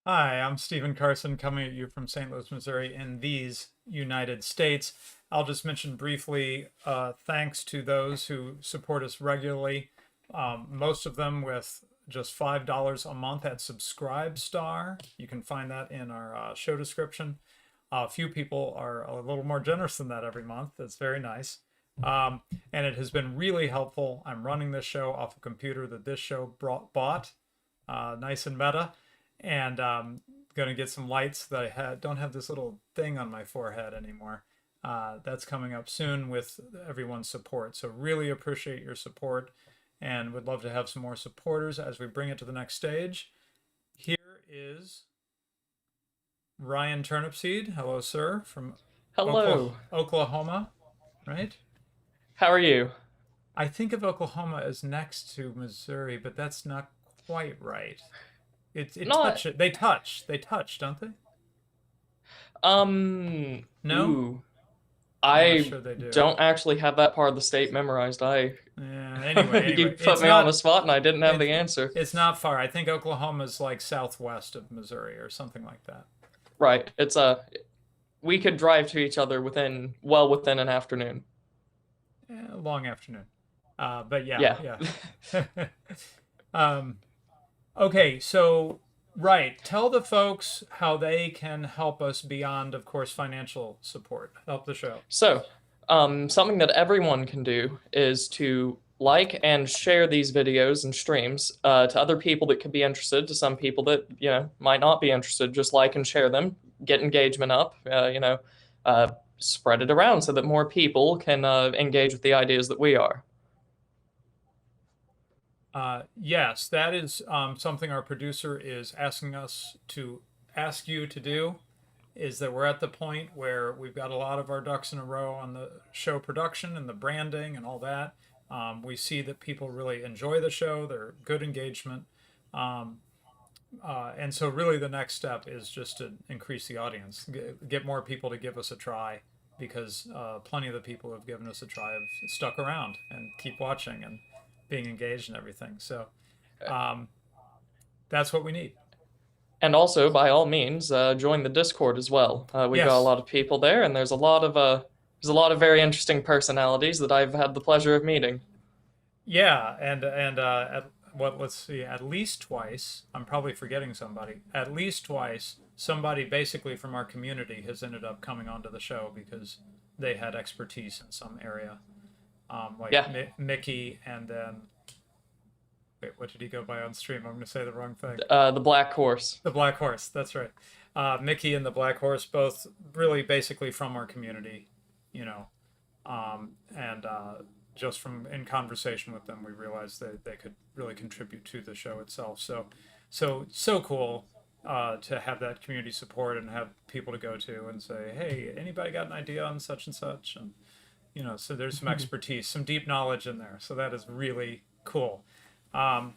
Hi, I'm Stephen Carson coming at you from St. Louis, Missouri, in these United States. I'll just mention briefly thanks to those who support us regularly, most of them with just $5 a month at Subscribestar. You can find that in our show description. A few people are a little more generous than that every month. That's very nice. And it has been really helpful. I'm running this show off a computer that this show bought, nice and meta, and going to get some lights that don't have this little thing on my forehead anymore. That's coming up soon with everyone's support. So really appreciate your support and would love to have some more supporters as we bring it to the next stage. Here is Ryan Turnipseed. Hello, sir, from Hello. Oklahoma, right? How are you? I think of Oklahoma as next to Missouri, but that's not quite right. Not They touch, don't they? No, ooh. I'm not I sure they do. don't actually have that part of the state memorized. I Yeah. You Anyway, put me on the spot and I didn't have the answer. it's not far. I think Oklahoma's like southwest of Missouri or something like that. Right. It's we could drive to each other within an afternoon. Yeah, long afternoon. But yeah, Yeah. yeah. um, okay, so right, tell the folks how they can help us beyond, of course, financial support. Help the show. So, something that everyone can do is to like and share these videos and streams to other people that could be interested, to some people that, might not be interested. Just like and share them, get engagement up, spread it around so that more people can engage with the ideas that we are. Yes, that is something our producer is asking us to ask you to do. Is that we're at the point where we've got a lot of our ducks in a row on the show production and the branding and all that. We see that people really enjoy the show, they're good engagement. Um, and so, really, the next step is just to increase the audience, get more people to give us a try, because plenty of the people who have given us a try have stuck around and keep watching and being engaged and everything. So, um, that's what we need. And also, by all means, join the Discord as well. We've got a Yes. lot of people there, and there's a lot of very interesting personalities that I've had the pleasure of meeting. Yeah, and let's see, at least twice. I'm probably forgetting somebody. At least twice, somebody basically from our community has ended up coming onto the show because they had expertise in some area. Like Yeah, Mickey, and then wait, what did he go by on stream? I'm going to say the wrong thing. the Black Horse. The Black Horse. That's right. Mickey and the Black Horse, both really basically from our community, you know, and just from in conversation with them, we realized that they could really contribute to the show itself. So cool to have that community support and have people to go to and say, hey, anybody got an idea on such and such? And so there's some expertise, some deep knowledge in there. So that is really cool. Um,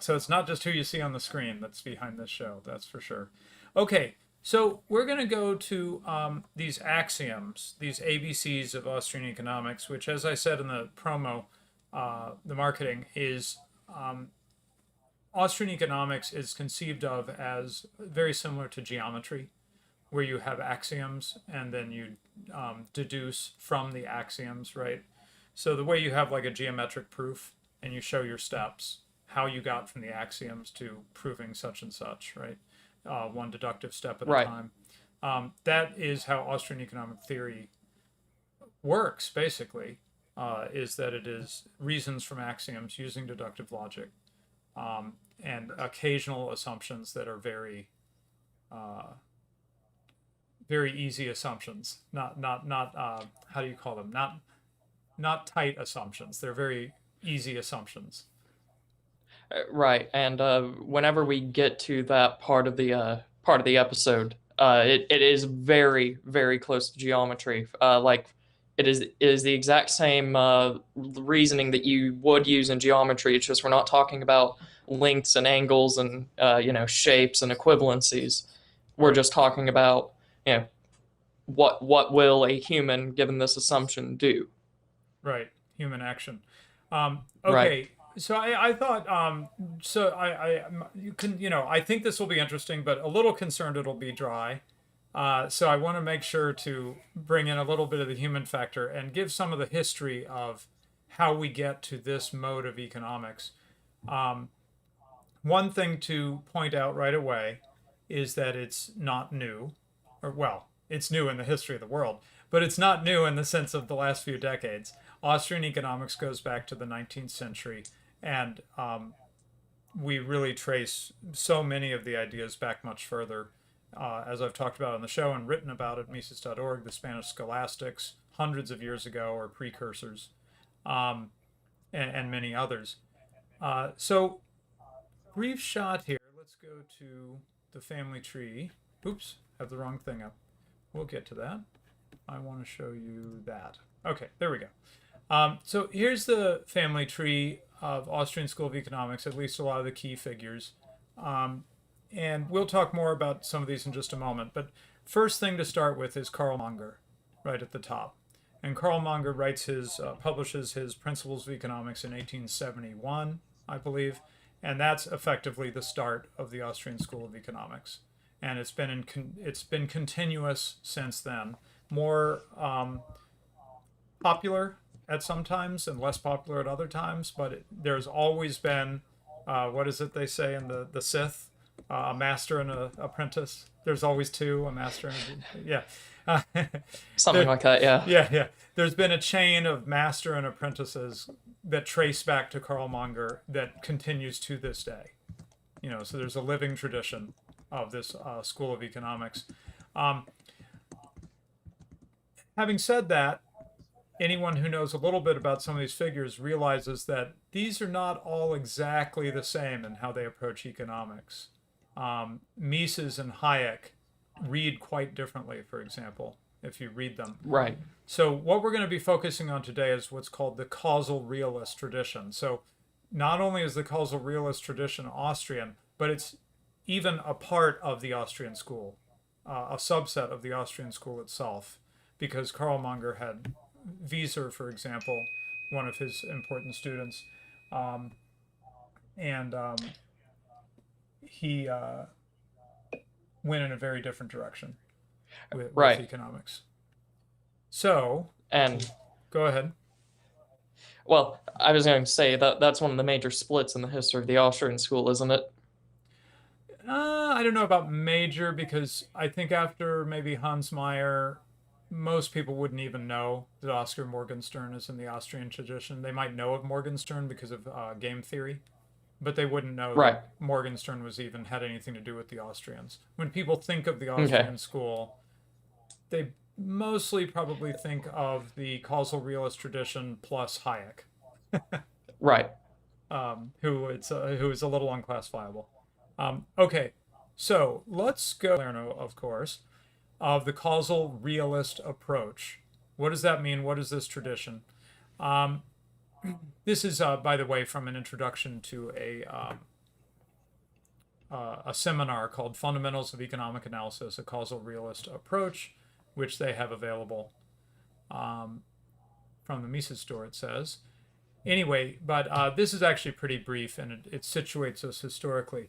so it's not just who you see on the screen that's behind this show, that's for sure. Okay, so we're going to go to these axioms, these ABCs of Austrian economics, which, as I said in the promo, the marketing is Austrian economics is conceived of as very similar to geometry, where you have axioms and then you deduce from the axioms, right? So the way you have like a geometric proof and you show your steps, how you got from the axioms to proving such and such, right? One deductive step at a Right, time. That is how Austrian economic theory works, basically, is that it is reasons from axioms using deductive logic, and occasional assumptions that are uh, very easy assumptions. Not how do you call them? Not tight assumptions. They're very easy assumptions. right. And whenever we get to that part of the episode, it is very, very close to geometry. Like it is the exact same reasoning that you would use in geometry. It's just we're not talking about lengths and angles and shapes and equivalencies. We're Right. just talking about you know what will a human, given this assumption, do. Right. Human action. Right. Okay. So I thought so you can I think this will be interesting, but a little concerned it'll be dry. So I want to make sure to bring in a little bit of the human factor and give some of the history of how we get to this mode of economics. Um, One thing to point out right away is that it's not new, or well, it's new in the history of the world, but it's not new in the sense of the last few decades. Austrian economics goes back to the 19th century, and we really trace so many of the ideas back much further. As I've talked about on the show and written about at Mises.org, the Spanish scholastics hundreds of years ago are precursors, um, and many others. So brief shot here. Let's go to the family tree. Oops, have the wrong thing up. We'll get to that. I want to show you that. Okay, there we go. So here's the family tree of Austrian School of Economics, at least a lot of the key figures. And we'll talk more about some of these in just a moment. But first thing to start with is Carl Munger, right at the top. And Carl Munger publishes his Principles of Economics in 1871, I believe, and that's effectively the start of the Austrian School of Economics. And it's been continuous since then. More popular at some times and less popular at other times, but there's always been what is it they say in the Sith? A master and an apprentice. There's always two, a master and yeah. Something There, like that, yeah. yeah. There's been a chain of master and apprentices that trace back to Carl Munger that continues to this day. So there's a living tradition of this school of economics. Um, Having said that, anyone who knows a little bit about some of these figures realizes that these are not all exactly the same in how they approach economics. Mises and Hayek read quite differently, for example, if you read them. Right. So what we're going to be focusing on today is what's called the causal realist tradition. So not only is the causal realist tradition Austrian, but it's even a part of the Austrian school, a subset of the Austrian school itself, because Carl Munger had Wieser, for example, one of his important students, um, and he went in a very different direction with Right. economics. So, And go ahead. well, I was going to say that that's one of the major splits in the history of the Austrian school, isn't it? I don't know about major because I think after maybe Hans Meyer, most people wouldn't even know that Oscar Morgenstern is in the Austrian tradition. They might know of Morgenstern because of game theory, but they wouldn't know Right. that Morgenstern was even had anything to do with the Austrians. When people think of the Okay. Austrian school, they mostly probably think of the causal realist tradition plus Hayek, Right. who is a little unclassifiable. Okay, so let's go, Lerno, of course, of the causal realist approach. What does that mean? What is this tradition? Um, this is, by the way, from an introduction to a seminar called Fundamentals of Economic Analysis, a Causal Realist Approach, which they have available from the Mises store, it says. Anyway, but this is actually pretty brief and it situates us historically.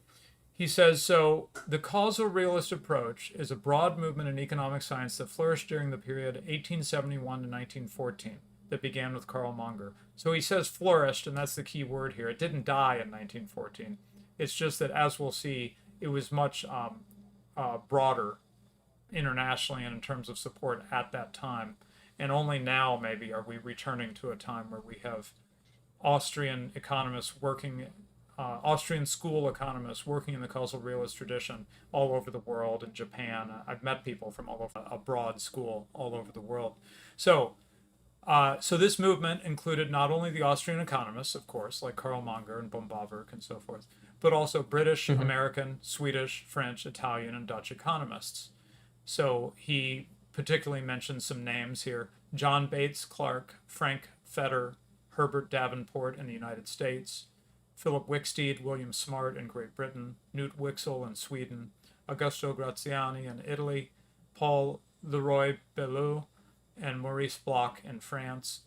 He says, so the causal realist approach is a broad movement in economic science that flourished during the period 1871 to 1914 that began with Carl Munger. So he says flourished, and that's the key word here. It didn't die in 1914. It's just that, as we'll see, it was much broader internationally and in terms of support at that time. And only now, maybe, are we returning to a time where we have Austrian economists working, Austrian school economists working in the causal realist tradition all over the world. In Japan, I've met people from all over a broad school all over the world. So this movement included not only the Austrian economists, of course, like Carl Munger and Bombaverk and so forth, but also British, Mm-hmm. American, Swedish, French, Italian, and Dutch economists. So he particularly mentions some names here: John Bates Clark, Frank Fetter, Herbert Davenport in the United States, Philip Wicksteed, William Smart in Great Britain, Knut Wicksell in Sweden, Augusto Graziani in Italy, Paul Leroy Belleau, and Maurice Bloch in France.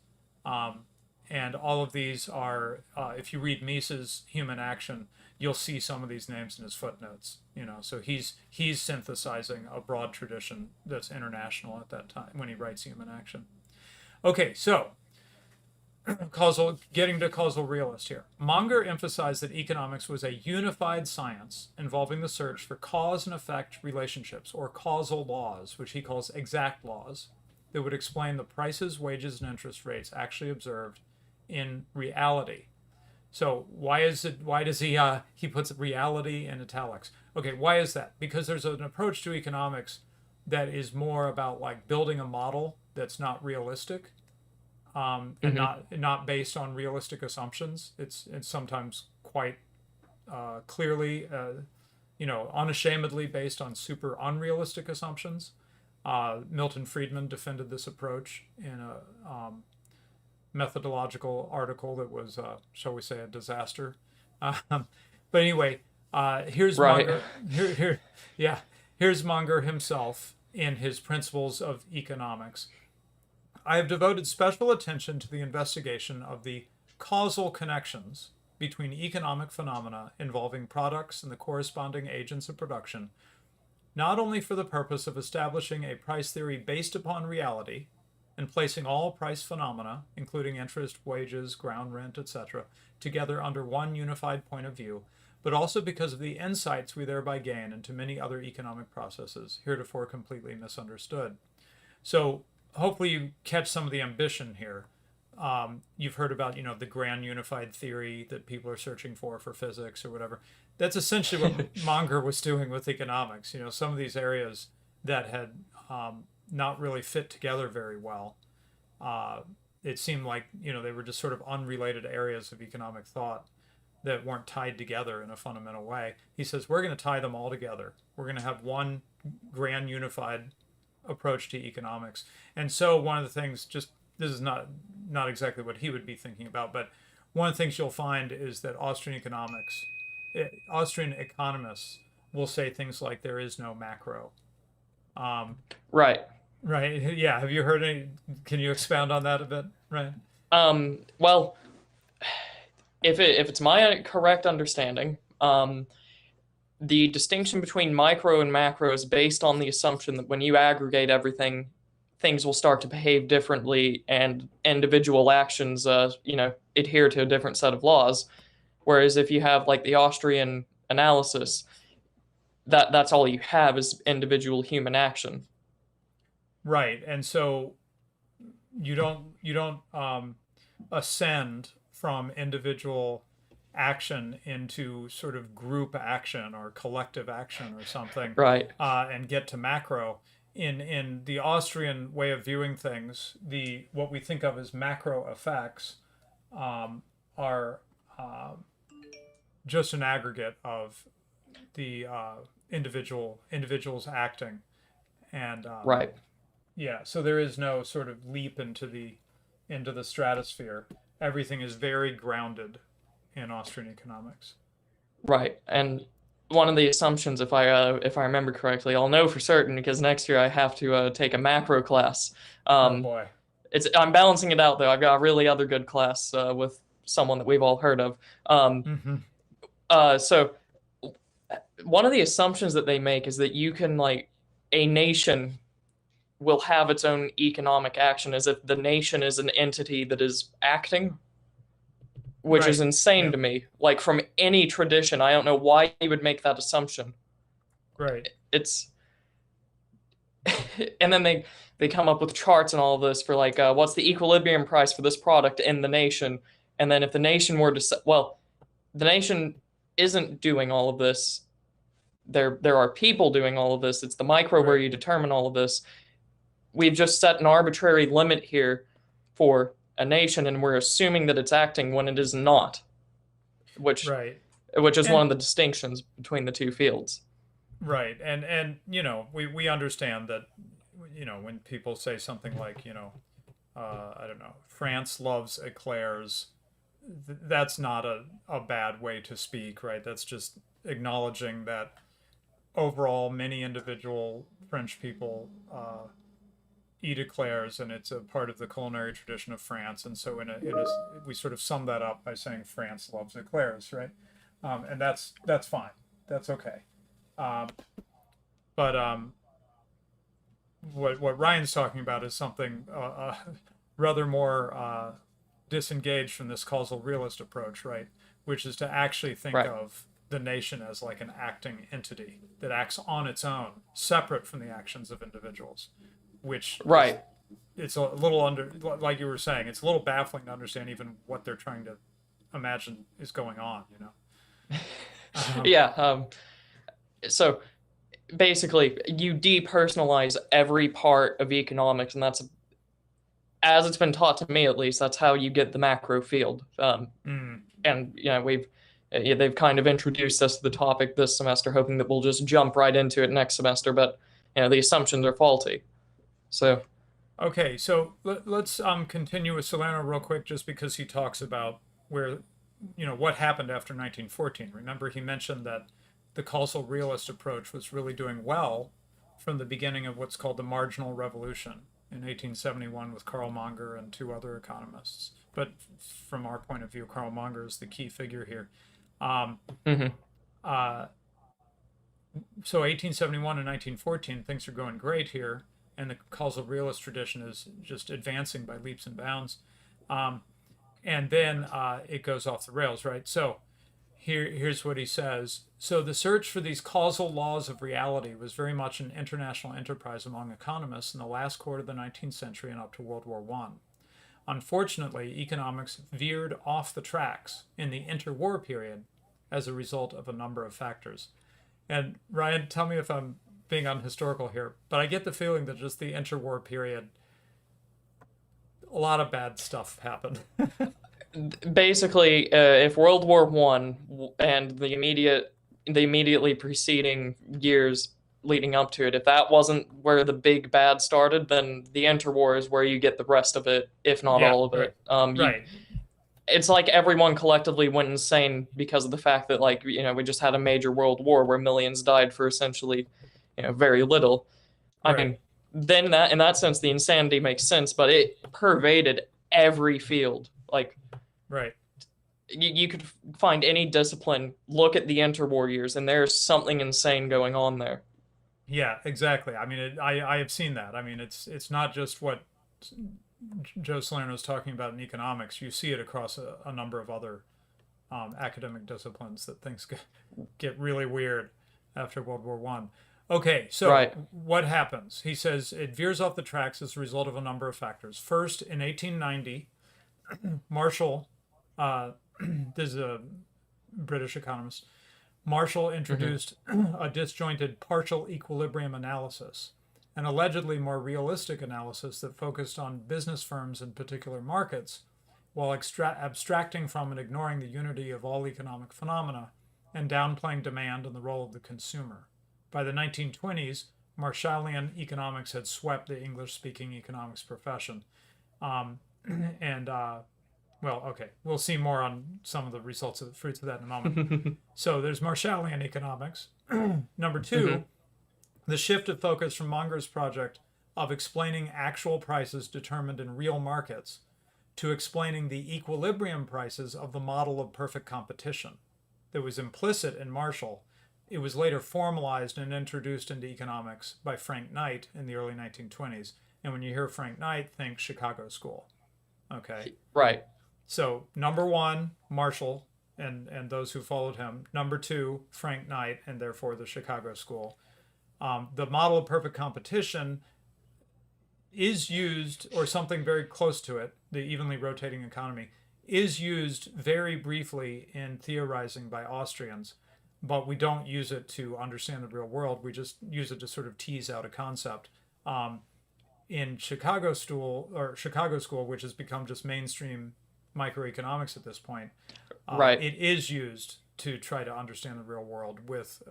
And all of these are, if you read Mises' Human Action, you'll see some of these names in his footnotes. So he's synthesizing a broad tradition that's international at that time when he writes Human Action. Okay, so getting to causal realist here. Munger emphasized that economics was a unified science involving the search for cause and effect relationships, or causal laws, which he calls exact laws, that would explain the prices, wages, and interest rates actually observed in reality. So why does he puts reality in italics? Okay, why is that? Because there's an approach to economics that is more about like building a model that's not realistic, and Hmm. not based on realistic assumptions. It's sometimes quite clearly, unashamedly based on super unrealistic assumptions. Milton Friedman defended this approach in a methodological article that was, shall we say, a disaster. Um, but anyway, here's Right. Munger. Yeah, here's Munger himself in his Principles of Economics. I have devoted special attention to the investigation of the causal connections between economic phenomena involving products and the corresponding agents of production, not only for the purpose of establishing a price theory based upon reality and placing all price phenomena, including interest, wages, ground rent, etc., together under one unified point of view, but also because of the insights we thereby gain into many other economic processes heretofore completely misunderstood. So hopefully you catch some of the ambition here. You've heard about the grand unified theory that people are searching for physics or whatever. That's essentially what Munger was doing with economics. Some of these areas that had not really fit together very well. Uh, it seemed like they were just sort of unrelated areas of economic thought that weren't tied together in a fundamental way. He says we're going to tie them all together. We're going to have one grand unified approach to economics. And so one of the things, just this is not exactly what he would be thinking about, but one of the things you'll find is that Austrian economists will say things like there is no macro. Um, Right. right? Yeah. Have you heard any? Can you expound on that a bit? Right. Well, if it's my correct understanding, the distinction between micro and macro is based on the assumption that when you aggregate everything, things will start to behave differently, and individual actions, adhere to a different set of laws. Whereas if you have like the Austrian analysis, that's all you have is individual human action. Right. And so you don't ascend from individual action into sort of group action or collective action or something, Right. and get to macro. In the Austrian way of viewing things, the what we think of as macro effects are just an aggregate of the individuals acting, and Right. yeah, so there is no sort of leap into the stratosphere. Everything is very grounded in Austrian economics. Right. And one of the assumptions, if I remember correctly, I'll know for certain because next year I have to take a macro class. Oh Um, boy. I'm balancing it out though. I've got a really other good class with someone that we've all heard of. Um, Hmm. so one of the assumptions that they make is that you can like a nation will have its own economic action as if the nation is an entity that is acting, which is Right. insane Yeah. to me. Like from any tradition, I don't know why you would make that assumption. Right. It's and then they come up with charts and all of this for like what's the equilibrium price for this product in the nation, and then if the nation were to the nation isn't doing all of this. There are people doing all of this. It's the micro where Right. you determine all of this. We've just set an arbitrary limit here for a nation, and we're assuming that it's acting when it is not, which Right. which is one And of the distinctions between the two fields. right. And we understand that when people say something like I don't know, France loves eclairs, that's not a bad way to speak, right? That's just acknowledging that overall many individual French people eclairs, and it's a part of the culinary tradition of France. And so we sort of sum that up by saying France loves eclairs, right? And that's fine. That's okay. Um, but what Ryan's talking about is something rather more disengaged from this causal realist approach, right? Which is to actually think Right. of the nation as like an acting entity that acts on its own, separate from the actions of individuals, which is Right. it's a little under like you were saying, it's a little baffling to understand even what they're trying to imagine is going on, you know. Yeah. So basically, you depersonalize every part of economics, and that's, as it's been taught to me at least, that's how you get the macro field. Mm, And yeah, they've kind of introduced us to the topic this semester, hoping that we'll just jump right into it next semester. But the assumptions are faulty. So okay, so let's continue with Salerno real quick, just because he talks about where what happened after 1914. Remember, he mentioned that the causal realist approach was really doing well from the beginning of what's called the marginal revolution in 1871 with Karl Monger and two other economists. But from our point of view, Karl Monger is the key figure here. Um, mhm. uh, so 1871 and 1914, things are going great here, and the causal realist tradition is just advancing by leaps and bounds. Um, and then it goes off the rails, right? So here's what he says. So the search for these causal laws of reality was very much an international enterprise among economists in the last quarter of the 19th century and up to World War One. Unfortunately, economics veered off the tracks in the interwar period as a result of a number of factors. And Ryan, tell me if I'm being unhistorical here, but I get the feeling that just the interwar period, a lot of bad stuff happened. Basically, if World War One and the immediately preceding years leading up to it, if that wasn't where the big bad started, then the interwar is where you get the rest of it, if not Yeah, all of right, it. right, It's like everyone collectively went insane because of the fact that, like, we just had a major world war where millions died for essentially very little. I right, mean, then that in that sense the insanity makes sense, but it pervaded every field. Like, right. you could find any discipline, look at the interwar years, and there's something insane going on there. Yeah, exactly. I mean, I have seen that. I mean, it's not just what Joe Salerno is talking about in economics. You see it across a number of other academic disciplines that things get really weird after World War One. Okay, so Right. what happens? He says it veers off the tracks as a result of a number of factors. First, in 1890, Marshall, uh, this is a British economist, Marshall Hmm. introduced a disjointed partial equilibrium analysis, an allegedly more realistic analysis that focused on business firms in particular markets, while abstracting from and ignoring the unity of all economic phenomena and downplaying demand and the role of the consumer. By the 1920s, Marshallian economics had swept the English speaking economics profession. Um, and well, okay, we'll see more on some of the results of the fruits of that in a moment. Hmm. So there's Marshallian economics. Number two, the shift of focus from Monger's project of explaining actual prices determined in real markets to explaining the equilibrium prices of the model of perfect competition that was implicit in Marshall. It was later formalized and introduced into economics by Frank Knight in the early 1920s. And when you hear Frank Knight, think Chicago School. Okay. Right. So number one, Marshall and those who followed him. Number two, Frank Knight, and therefore the Chicago School. The model of perfect competition is used, or something very close to it, the evenly rotating economy, is used very briefly in theorizing by Austrians, but we don't use it to understand the real world. We just use it to sort of tease out a concept. Um, in Chicago School, which has become just mainstream microeconomics at this point, Right. it is used to try to understand the real world with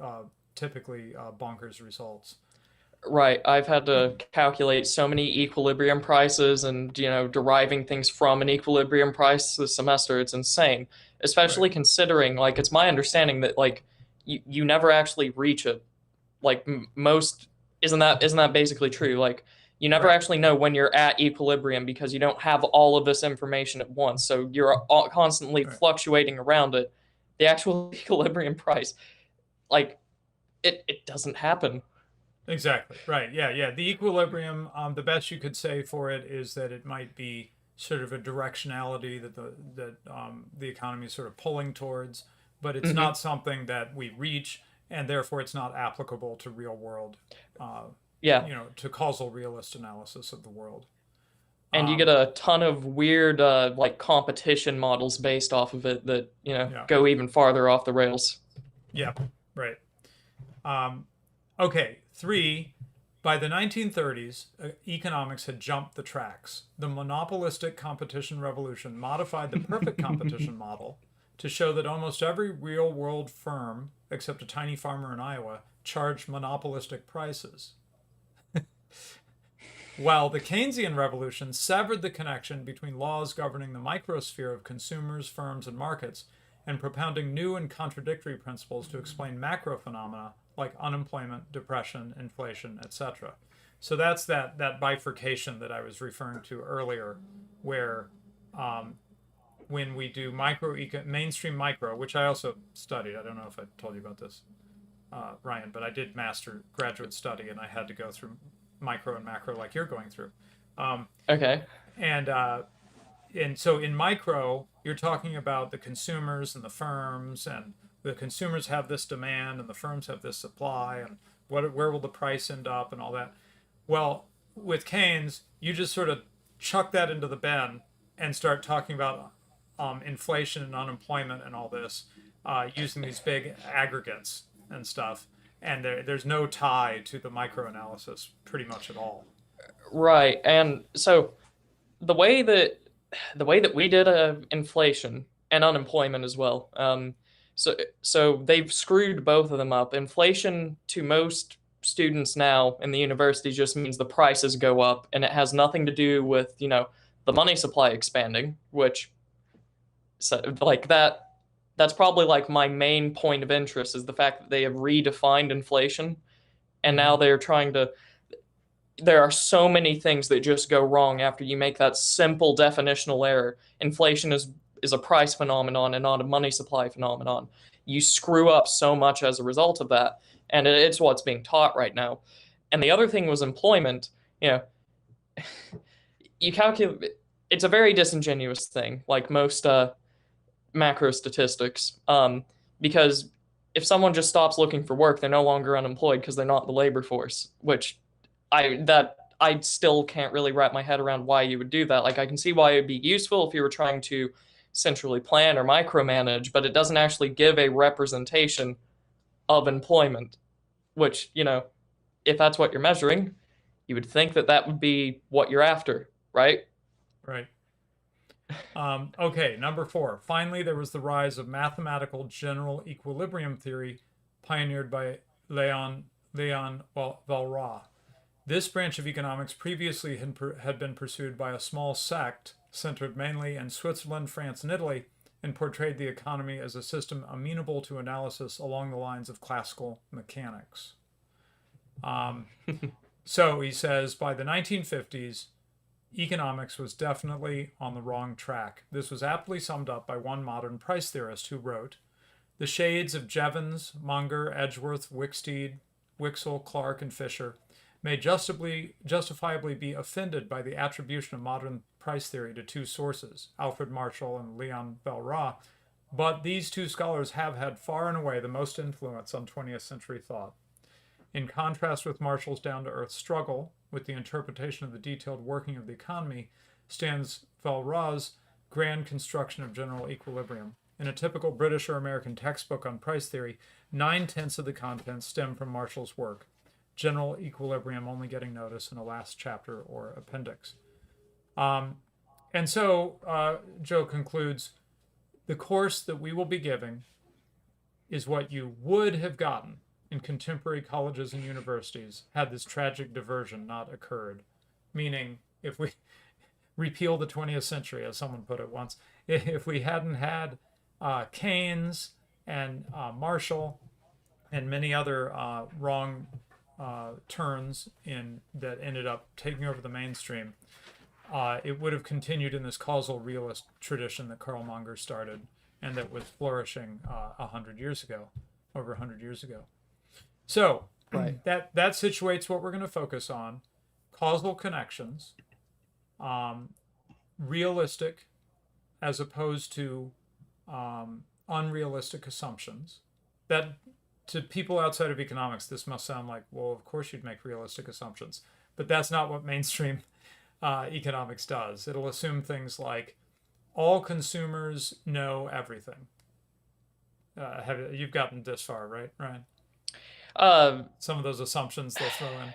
typically bonkers results. Right. I've had to calculate so many equilibrium prices and, deriving things from an equilibrium price this semester. It's insane, Right. especially considering, like, it's my understanding that, like, you never actually reach it. Like, most, isn't that basically true? Like, You never Right. actually know when you're at equilibrium because you don't have all of this information at once. So you're constantly Right. fluctuating around it. The actual equilibrium price, like it doesn't happen. Exactly. Right. Yeah. Yeah. The equilibrium, the best you could say for it is that it might be sort of a directionality that the economy is sort of pulling towards, but it's Hmm. not something that we reach, and therefore it's not applicable to real world, uh, Yeah. to causal realist analysis of the world. And you get Um, a ton of weird like competition models based off of it that yeah. go even farther off the rails. Yeah. Right. Um, okay. Three. By the 1930s, economics had jumped the tracks. The monopolistic competition revolution modified the perfect competition model to show that almost every real world firm, except a tiny farmer in Iowa, charged monopolistic prices. While the Keynesian revolution severed the connection between laws governing the microsphere of consumers, firms, and markets and propounding new and contradictory principles to explain macro phenomena like unemployment, depression, inflation, etc. So that's that bifurcation that I was referring to earlier, where um, when we do mainstream micro, which I also studied. I don't know if I told you about this, Ryan, but I did master graduate study, and I had to go through micro and macro like you're going through. Um, Okay. and so in micro, you're talking about the consumers and the firms, and the consumers have this demand, and the firms have this supply, and where will the price end up, and all that. Well, with Keynes, you just sort of chuck that into the bin and start talking about inflation and unemployment and all this using these big aggregates and stuff. And there's no tie to the microanalysis pretty much at all. Right. And so the way that the way that we did inflation and unemployment as well. So they've screwed both of them up. Inflation to most students now in the university just means the prices go up, and it has nothing to do with the money supply expanding, which so like that's probably like my main point of interest is the fact that they have redefined inflation, and now Mm-hmm. they're trying to there are so many things that just go wrong after you make that simple definitional error. Inflation is a price phenomenon and not a money supply phenomenon. You screw up so much as a result of that, and it's what's being taught right now. And the other thing was employment. You know, you calculate. It's a very disingenuous thing, like most macro statistics, because if someone just stops looking for work, they're no longer unemployed because they're not in the labor force, which I still can't really wrap my head around why you would do that. Like I can see why it would be useful if you were trying to centrally plan or micromanage, but it doesn't actually give a representation of employment, which, if that's what you're measuring, you would think that that would be what you're after, right? Right. Okay, number four. Finally, there was the rise of mathematical general equilibrium theory, pioneered by Leon Valras. This branch of economics previously had been pursued by a small sect centered mainly in Switzerland, France, and Italy, and portrayed the economy as a system amenable to analysis along the lines of classical mechanics. Um, so he says by the 1950s, economics was definitely on the wrong track. This was aptly summed up by one modern price theorist who wrote, "The shades of Jevons, Munger, Edgeworth, Wicksteed, Wixell, Clark, and Fisher may justifiably be offended by the attribution of modern price theory to two sources, Alfred Marshall and Leon Valras, but these two scholars have had far and away the most influence on 20th century thought. In contrast with Marshall's down to earth struggle with the interpretation of the detailed working of the economy, stands Valras' grand construction of general equilibrium. In a typical British or American textbook on price theory, 9/10 of the contents stem from Marshall's work, general equilibrium only getting notice in a last chapter or appendix." Um, and so Joe concludes the course that we will be giving is what you would have gotten in contemporary colleges and universities had this tragic diversion not occurred. Meaning, if we repeal the 20th century, as someone put it once, if we hadn't had Keynes and Marshall and many other wrong turns in that ended up taking over the mainstream, it would have continued in this causal realist tradition that Carl Munger started and that was flourishing 100 years ago, over 100 years ago. So Right. that situates what we're going to focus on: causal connections, realistic as opposed to unrealistic assumptions. That, to people outside of economics, this must sound like, well, of course you'd make realistic assumptions, but that's not what mainstream economics does. It'll assume things like all consumers know everything. You've gotten this far, right, Ryan? Uh, Some of those assumptions they'll throw in.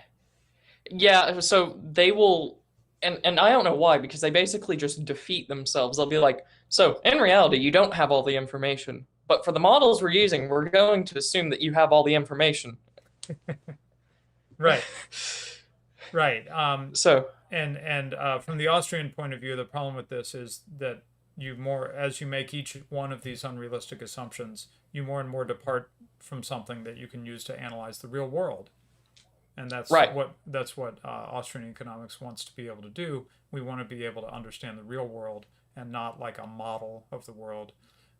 yeah, so they will, and I don't know why, because they basically just defeat themselves. They'll be like, so in reality, you don't have all the information, but for the models we're using, we're going to assume that you have all the information. Right, right. So, And from the Austrian point of view, the problem with this is that you more as you make each one of these unrealistic assumptions, you more and more depart from something that you can use to analyze the real world. And right, that's what Austrian economics wants to be able to do. We want to be able to understand the real world and not like a model of the world.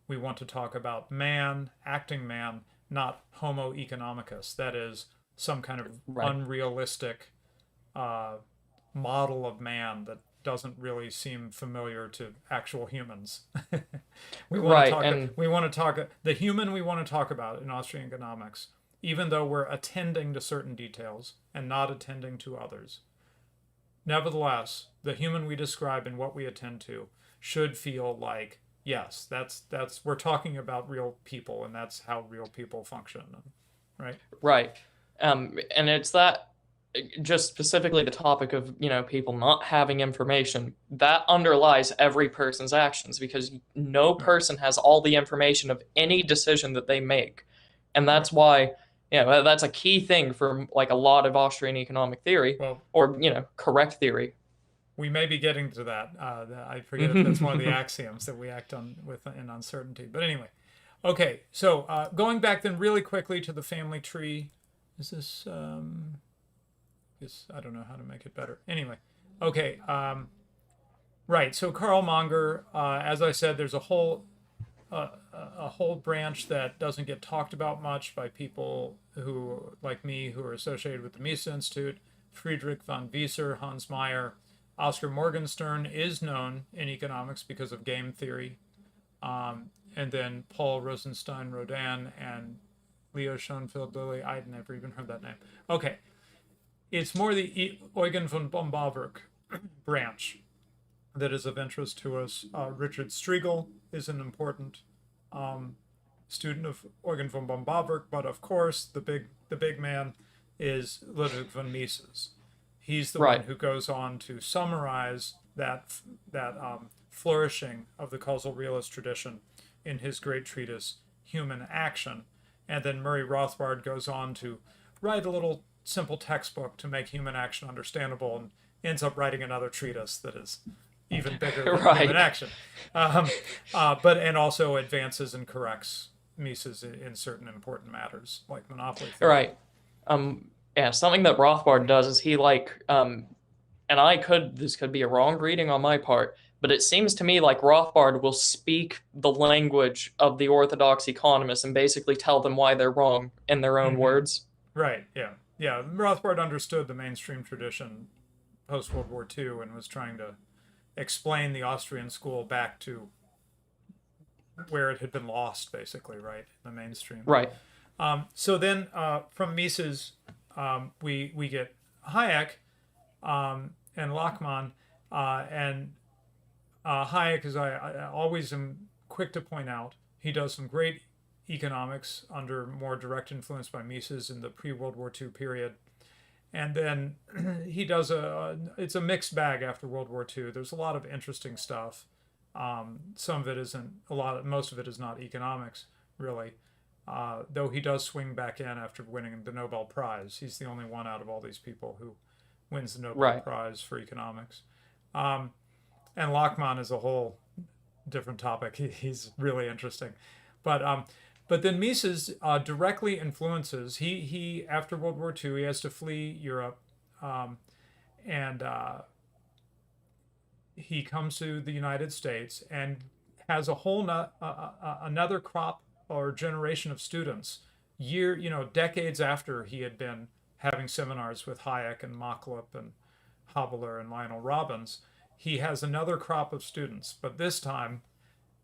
We want to talk about man, acting man, not Homo economicus. That is some kind of right, unrealistic uh, model of man that doesn't really seem familiar to actual humans. we want to right, talk. and We want to talk the human we want to talk about in Austrian economics, even though we're attending to certain details and not attending to others. Nevertheless, the human we describe and what we attend to should feel like, yes, that's we're talking about real people, and that's how real people function, right? right, and it's that just specifically the topic of people not having information that underlies every person's actions because no Right, person has all the information of any decision that they make, and right. that's why that's a key thing for like a lot of Austrian economic theory Well, or correct theory. we may be getting to that. I forget if that's one of the axioms that we act on with in uncertainty. But anyway, okay. So going back then really quickly to the family tree. Is this? I don't know how to make it better. Anyway, okay. Right. So Carl Monger, as I said, there's a whole branch that doesn't get talked about much by people who, like me, who are associated with the Mises Institute. Friedrich von Wieser, Hans Meyer, Oscar Morgenstern is known in economics because of game theory. And then Paul Rosenstein Rodin and Leo Schoenfeld Lilly. I'd never even heard that name. Okay. It's more the Eugen von Bombawerk branch that is of interest to us. Richard Striegel is an important student of Eugen von Bombawerk, but of course the big man is Ludwig von Mises. He's the one Right, who goes on to summarize that flourishing of the causal realist tradition in his great treatise Human Action, and then Murray Rothbard goes on to write a little simple textbook to make human action understandable and ends up writing another treatise that is even bigger than human right, action. But and also advances and corrects Mises in certain important matters like monopoly theory. right. Yeah, something that Rothbard does is he and this could be a wrong reading on my part, but it seems to me like Rothbard will speak the language of the orthodox economists and basically tell them why they're wrong in their own Mm-hmm. words. Right. Yeah. Yeah. Rothbard understood the mainstream tradition post World War II and was trying to explain the Austrian school back to where it had been lost, basically, right? In the mainstream. Right, So then from Mises, we get Hayek and Lachmann, and Hayek, as I always am quick to point out, he does some great economics under more direct influence by Mises in the pre-World War II period. And then he does it's a mixed bag after World War II. There's a lot of interesting stuff. Some of it isn't most of it is not economics, really. Though he does swing back in after winning the Nobel Prize. He's the only one out of all these people who wins the Nobel right, Prize for economics. Um, and Lachmann is a whole different topic. He's really interesting. But But then Mises directly influences. He after World War II, he has to flee Europe, um, and he comes to the United States and has a whole another crop or generation of students decades after he had been having seminars with Hayek and Machlup and Habeler and Lionel Robbins. He has another crop of students, but this time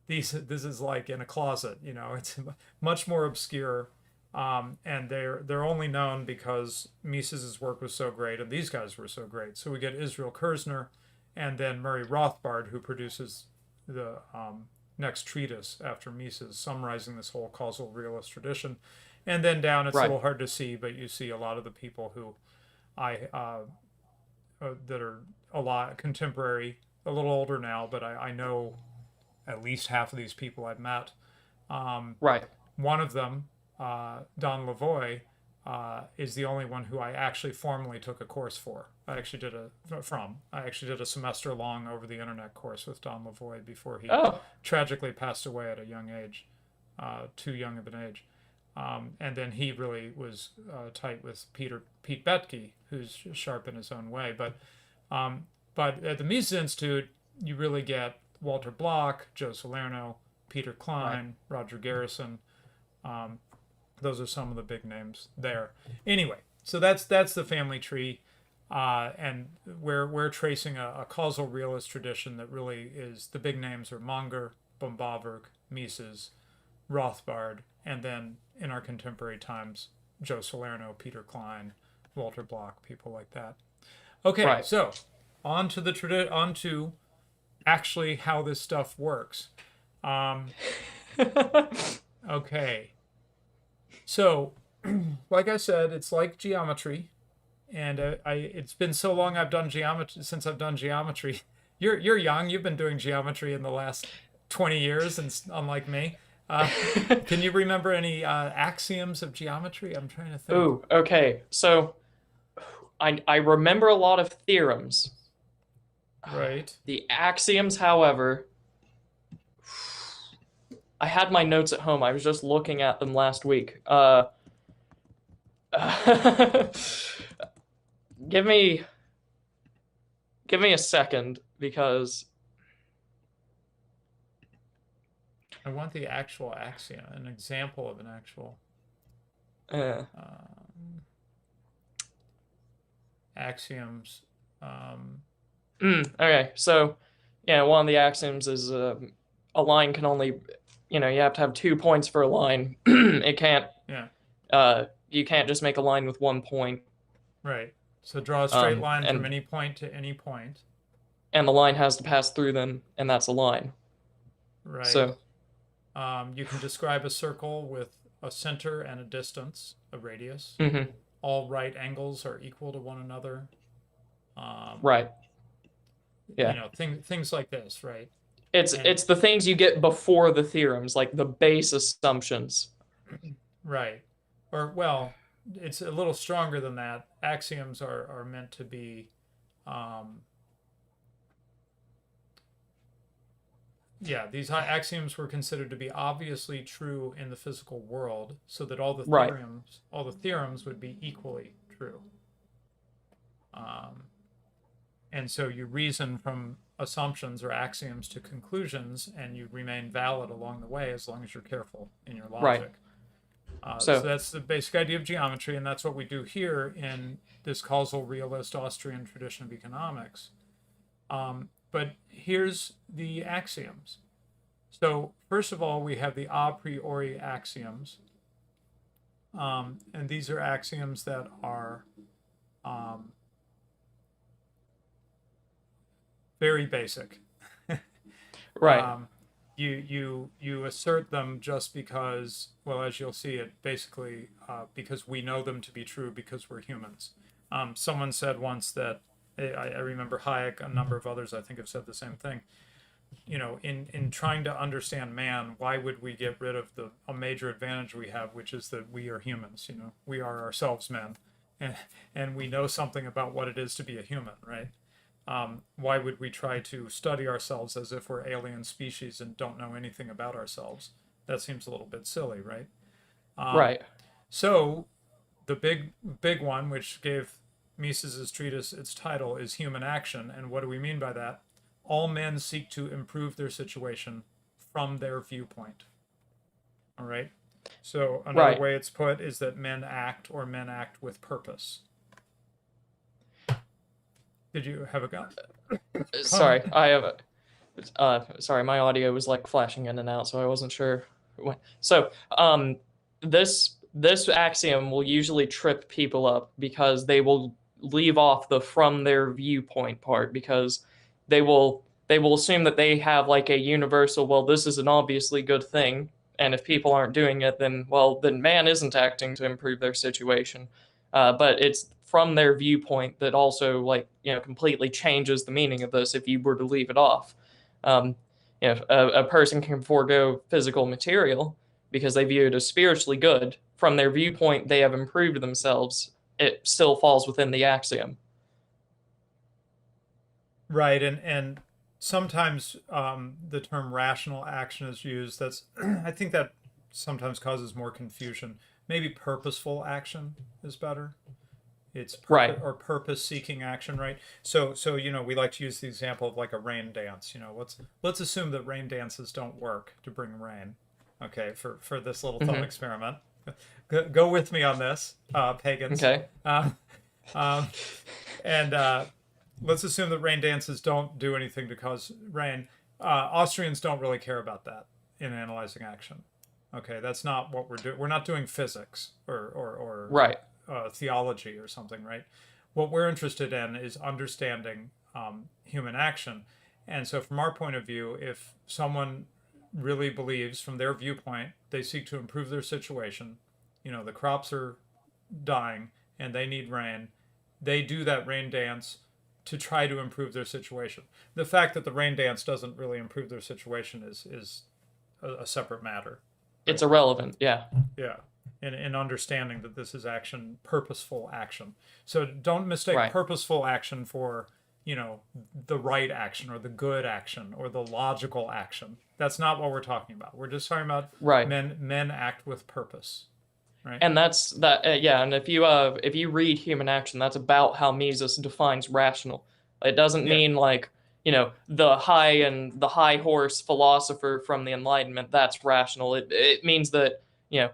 this is like in a closet. It's much more obscure, and they're only known because Mises's work was so great and these guys were so great. So we get Israel Kirzner, and then Murray Rothbard, who produces the next treatise after Mises, summarizing this whole causal realist tradition. And then down, it's a Right. little hard to see, but you see a lot of the people who I that are a lot contemporary, a little older now, but I know at least half of these people I've met. Um, Right. One of them, Don Lavoie, is the only one who I actually formally took a course for. I actually did a semester long over the internet course with Don Lavoie before he Oh. tragically passed away at a young age, too young of an age. And then he really was tight with Pete Betke, who's sharp in his own way. But at the Mises Institute, you really get Walter Block, Joe Salerno, Peter Right. Klein, Roger Garrison. Um, those are some of the big names there. Anyway, so that's the family tree, and we're tracing a causal realist tradition that really is the big names are Munger, Bombaverk, Mises, Rothbard, and then in our contemporary times, Joe Salerno, Peter Klein, Walter Block, people like that. Okay, Right. so on to actually how this stuff works. Um, okay, so like I said, it's like geometry, and it's been so long I've done geometry since I've done geometry. You're young. You've been doing geometry in the last 20 years, and unlike me. Uh, can you remember any axioms of geometry? I'm trying to think. Ooh, okay. So I remember a lot of theorems. Right. The axioms, however, I had my notes at home. I was just looking at them last week. Give me a second because I want the actual axiom, an example of an actual uh, um, axioms. Um, okay. So yeah, one of the axioms is a line can only, you have to have 2 points for a line. It can't. yeah. You can't just make a line with 1 point. Right. So draw a straight line from And any point to any point. the line has to pass through them, and that's a line. Right. So You can describe a circle with a center and a distance, a radius. mhm, All right angles are equal to one another. Um, right, yeah. Things like this, right? It's And it's the things you get before the theorems, like the base assumptions. right. Or well, it's a little stronger than that. Axioms are meant to be um, yeah, these axioms were considered to be obviously true in the physical world, so that Right, all the theorems would be equally true. Um, and so you reason from assumptions or axioms to conclusions, and you remain valid along the way as long as you're careful in your right. logic. So So that's the basic idea of geometry, and that's what we do here in this causal realist Austrian tradition of economics. But here's the axioms. So first of all, we have the a priori axioms, and these are axioms that are um, very basic. right, You assert them just because, well, as you'll see, it basically because we know them to be true because we're humans. Someone said once that I remember Hayek, a number of others I think have said the same thing. In trying to understand man, why would we get rid of a major advantage we have, which is that we are humans. We are ourselves men, and we know something about what it is to be a human, right? Why would we try to study ourselves as if we're alien species and don't know anything about ourselves? That seems a little bit silly, right? Right. So the big one, which gave Mises's treatise its title, is human action. And what do we mean by that? All men seek to improve their situation from their viewpoint. All right. So another Right. way it's put is that men act, or men act with purpose. Did you have a comment? Sorry, I have a. Sorry, my audio was like flashing in and out, so I wasn't sure. So, this axiom will usually trip people up because they will leave off the from their viewpoint part because they will assume that they have like a universal, well, this is an obviously good thing, and if people aren't doing it, then well, then man isn't acting to improve their situation. But it's from their viewpoint that also like completely changes the meaning of this if you were to leave it off. Um, a person can forego physical material because they view it as spiritually good. From their viewpoint, they have improved themselves. It still falls within the axiom. Right, and sometimes the term rational action is used. That's I think that sometimes causes more confusion. Maybe purposeful action is better. It's purpose Right. or purpose seeking action, right? So we like to use the example of like a rain dance. Let's assume that rain dances don't work to bring rain. Okay, for this little thought Mm-hmm. experiment. Go with me on this, pagans. Okay. Uh, um, and let's assume that rain dances don't do anything to cause rain. Austrians don't really care about that in analyzing action. Okay, that's not what we're doing. We're not doing physics or Right. theology or something, right? What we're interested in is understanding human action. And so, from our point of view, if someone really believes, from their viewpoint, they seek to improve their situation, the crops are dying and they need rain, they do that rain dance to try to improve their situation. The fact that the rain dance doesn't really improve their situation is a separate matter, It's right? irrelevant. Yeah. Yeah. In understanding that this is action, purposeful action. So don't mistake Right. purposeful action for, the right action or the good action or the logical action. That's not what we're talking about. We're just talking about Right. men act with purpose, right? And that's that. Yeah. And if you read human action, that's about how Mises defines rational. It doesn't Yeah. mean like the high horse philosopher from the Enlightenment. That's rational. It means that you know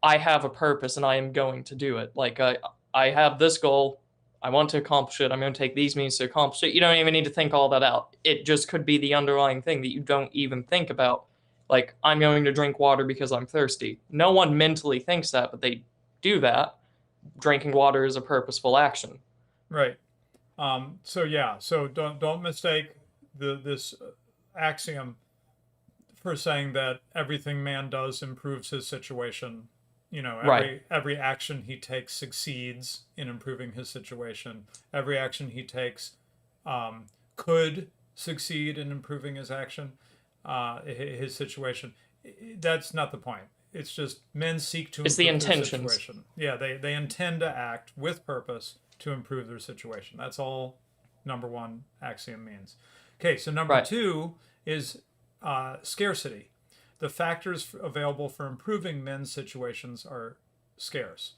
I have a purpose and I am going to do it. Like I have this goal. I want to accomplish it. I'm going to take these means to accomplish it. You don't even need to think all that out. It just could be the underlying thing that you don't even think about. Like, I'm going to drink water because I'm thirsty. No one mentally thinks that, but they do that. Drinking water is a purposeful action. Right. So yeah, so don't mistake this axiom for saying that everything man does improves his situation. Right. Every action he takes succeeds in improving his situation. Every action he takes could succeed in improving his situation. That's not the point. It's just men seek to It's the improve their intentions. situation. Yeah, they intend to act with purpose to improve their situation. That's all number one axiom means. Okay, so number Right. two is scarcity. The factors available for improving men's situations are scarce.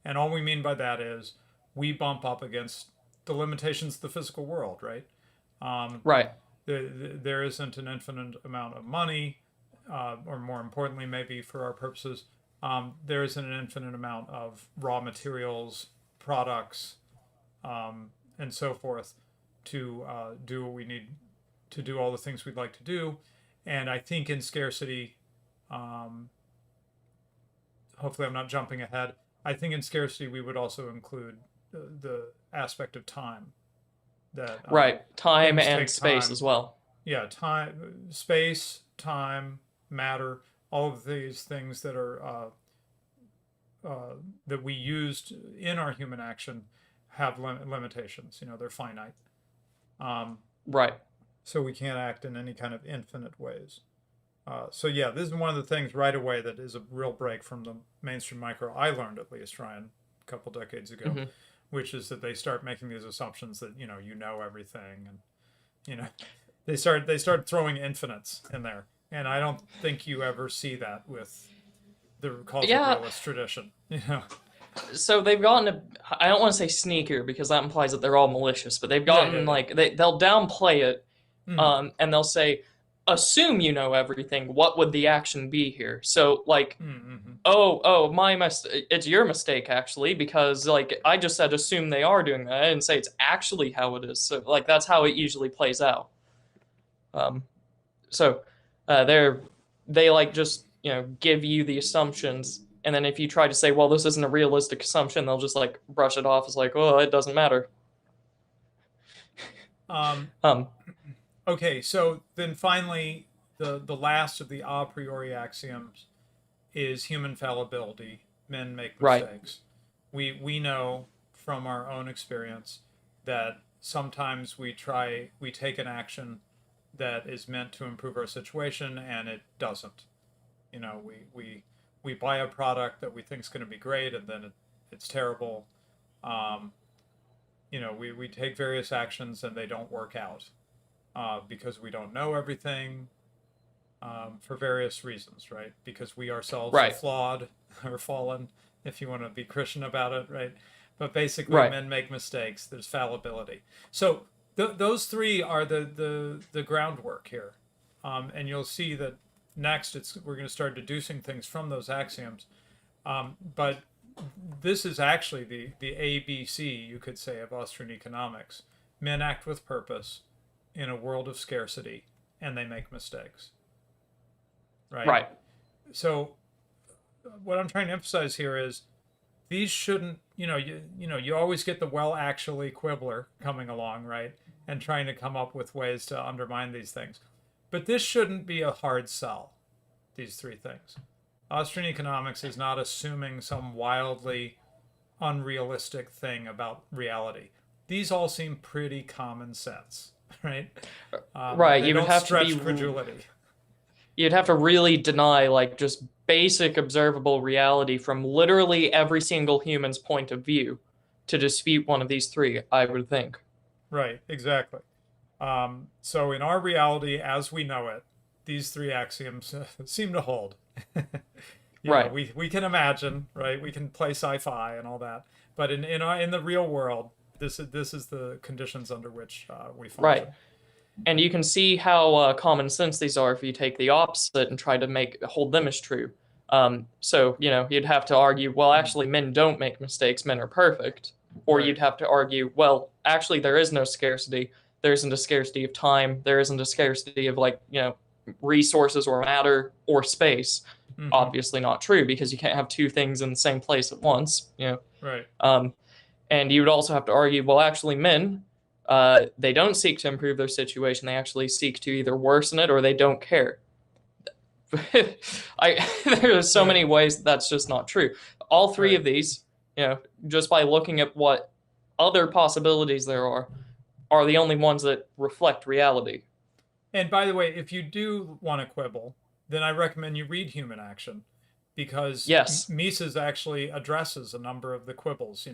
And all we mean by that is we bump up against the limitations of the physical world, right? Um, Right. there isn't an infinite amount of money, or more importantly, maybe for our purposes, there isn't an infinite amount of raw materials, products, and so forth to do what we need to do all the things we'd like to do. And I think in scarcity, um, hopefully I'm not jumping ahead. I think in scarcity we would also include the aspect of time that Right. Time things and take space time. as well. Yeah, time, space, time, matter, all of these things that are that we used in our human action have limitations. They're finite. Um, Right. so we can't act in any kind of infinite ways. So yeah, this is one of the things right away that is a real break from the mainstream micro I learned, at least, Ryan, a couple decades ago, Hmm. which is that they start making these assumptions that everything, and you know they start throwing infinites in there. And I don't think you ever see that with the causal Yeah, realist tradition. You know? so they've gotten I don't want to say sneakier because that implies that they're all malicious, but they've Yeah, yeah, gotten yeah. like they'll downplay it, Mm, and they'll say, assume you know everything. What would the action be here? So like, mm, mm, oh, my mistake. It's your mistake actually, because like I just said, assume they are doing that. I didn't say it's actually how it is. So like that's how it usually plays out. Um, so they're they like just give you the assumptions, and then if you try to say, well, this isn't a realistic assumption, they'll just like brush it off as like, oh, it doesn't matter. Um, Um, okay, so then finally, the last of the a priori axioms is human fallibility. Men make right, mistakes. We know from our own experience that sometimes we take an action that is meant to improve our situation and it doesn't. You know, we buy a product that we think is going to be great and then it's terrible. Um, you know, we take various actions and they don't work out because we don't know everything for various reasons, right? Because we ourselves are right, flawed or fallen, if you want to be Christian about it, right? But basically, right, men make mistakes. There's fallibility. So those three are the groundwork here, and you'll see that next we're going to start deducing things from those axioms. But this is actually the ABC, you could say, of Austrian economics. Men act with purpose in a world of scarcity, and they make mistakes, right? right. So what I'm trying to emphasize here is these shouldn't, you always get the well actually quibbler coming along, right? And trying to come up with ways to undermine these things. But this shouldn't be a hard sell, these three things. Austrian economics is not assuming some wildly unrealistic thing about reality. These all seem pretty common sense, right? Right, They don't stretch credulity. you'd have to really deny like just basic observable reality from literally every single human's point of view to dispute one of these three, I would think. Right, exactly. So in our reality as we know it, these three axioms seem to hold. Right. We can imagine, right? We can play sci-fi and all that, but in the real world, this is the conditions under which we Right. function. And you can see how common sense these are if you take the opposite and try to make hold them as true. So you'd have to argue, well, Mm. actually, men don't make mistakes; men are perfect. Or Right. you'd have to argue, well, actually, there is no scarcity. There isn't a scarcity of time. There isn't a scarcity of like resources or matter or space. Mm-hmm. Obviously, not true because you can't have two things in the same place at once. Right. Um, and you would also have to argue, well, actually, men, they don't seek to improve their situation. They actually seek to either worsen it or they don't care. There are so Right. many ways that's just not true. All three Right. of these, just by looking at what other possibilities there are the only ones that reflect reality. And by the way, if you do want to quibble, then I recommend you read Human Action because Yes, Mises actually addresses a number of the quibbles.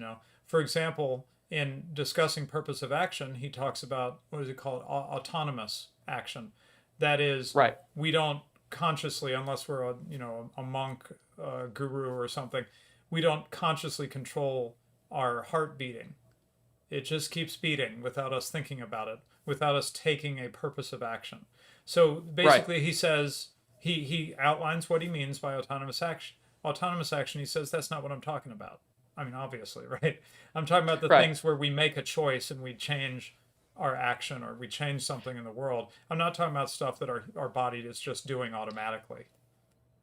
For example, in discussing purpose of action, he talks about what is it called? Autonomous action. That is, right, we don't consciously, unless we're a monk, guru, or something, we don't consciously control our heart beating. It just keeps beating without us thinking about it, without us taking a purpose of action. So right, basically, he says he outlines what he means by autonomous action. Autonomous action, he says, that's not what I'm talking about. I mean, obviously, right? I'm talking about the right, things where we make a choice and we change our action or we change something in the world. I'm not talking about stuff that our body is just doing automatically.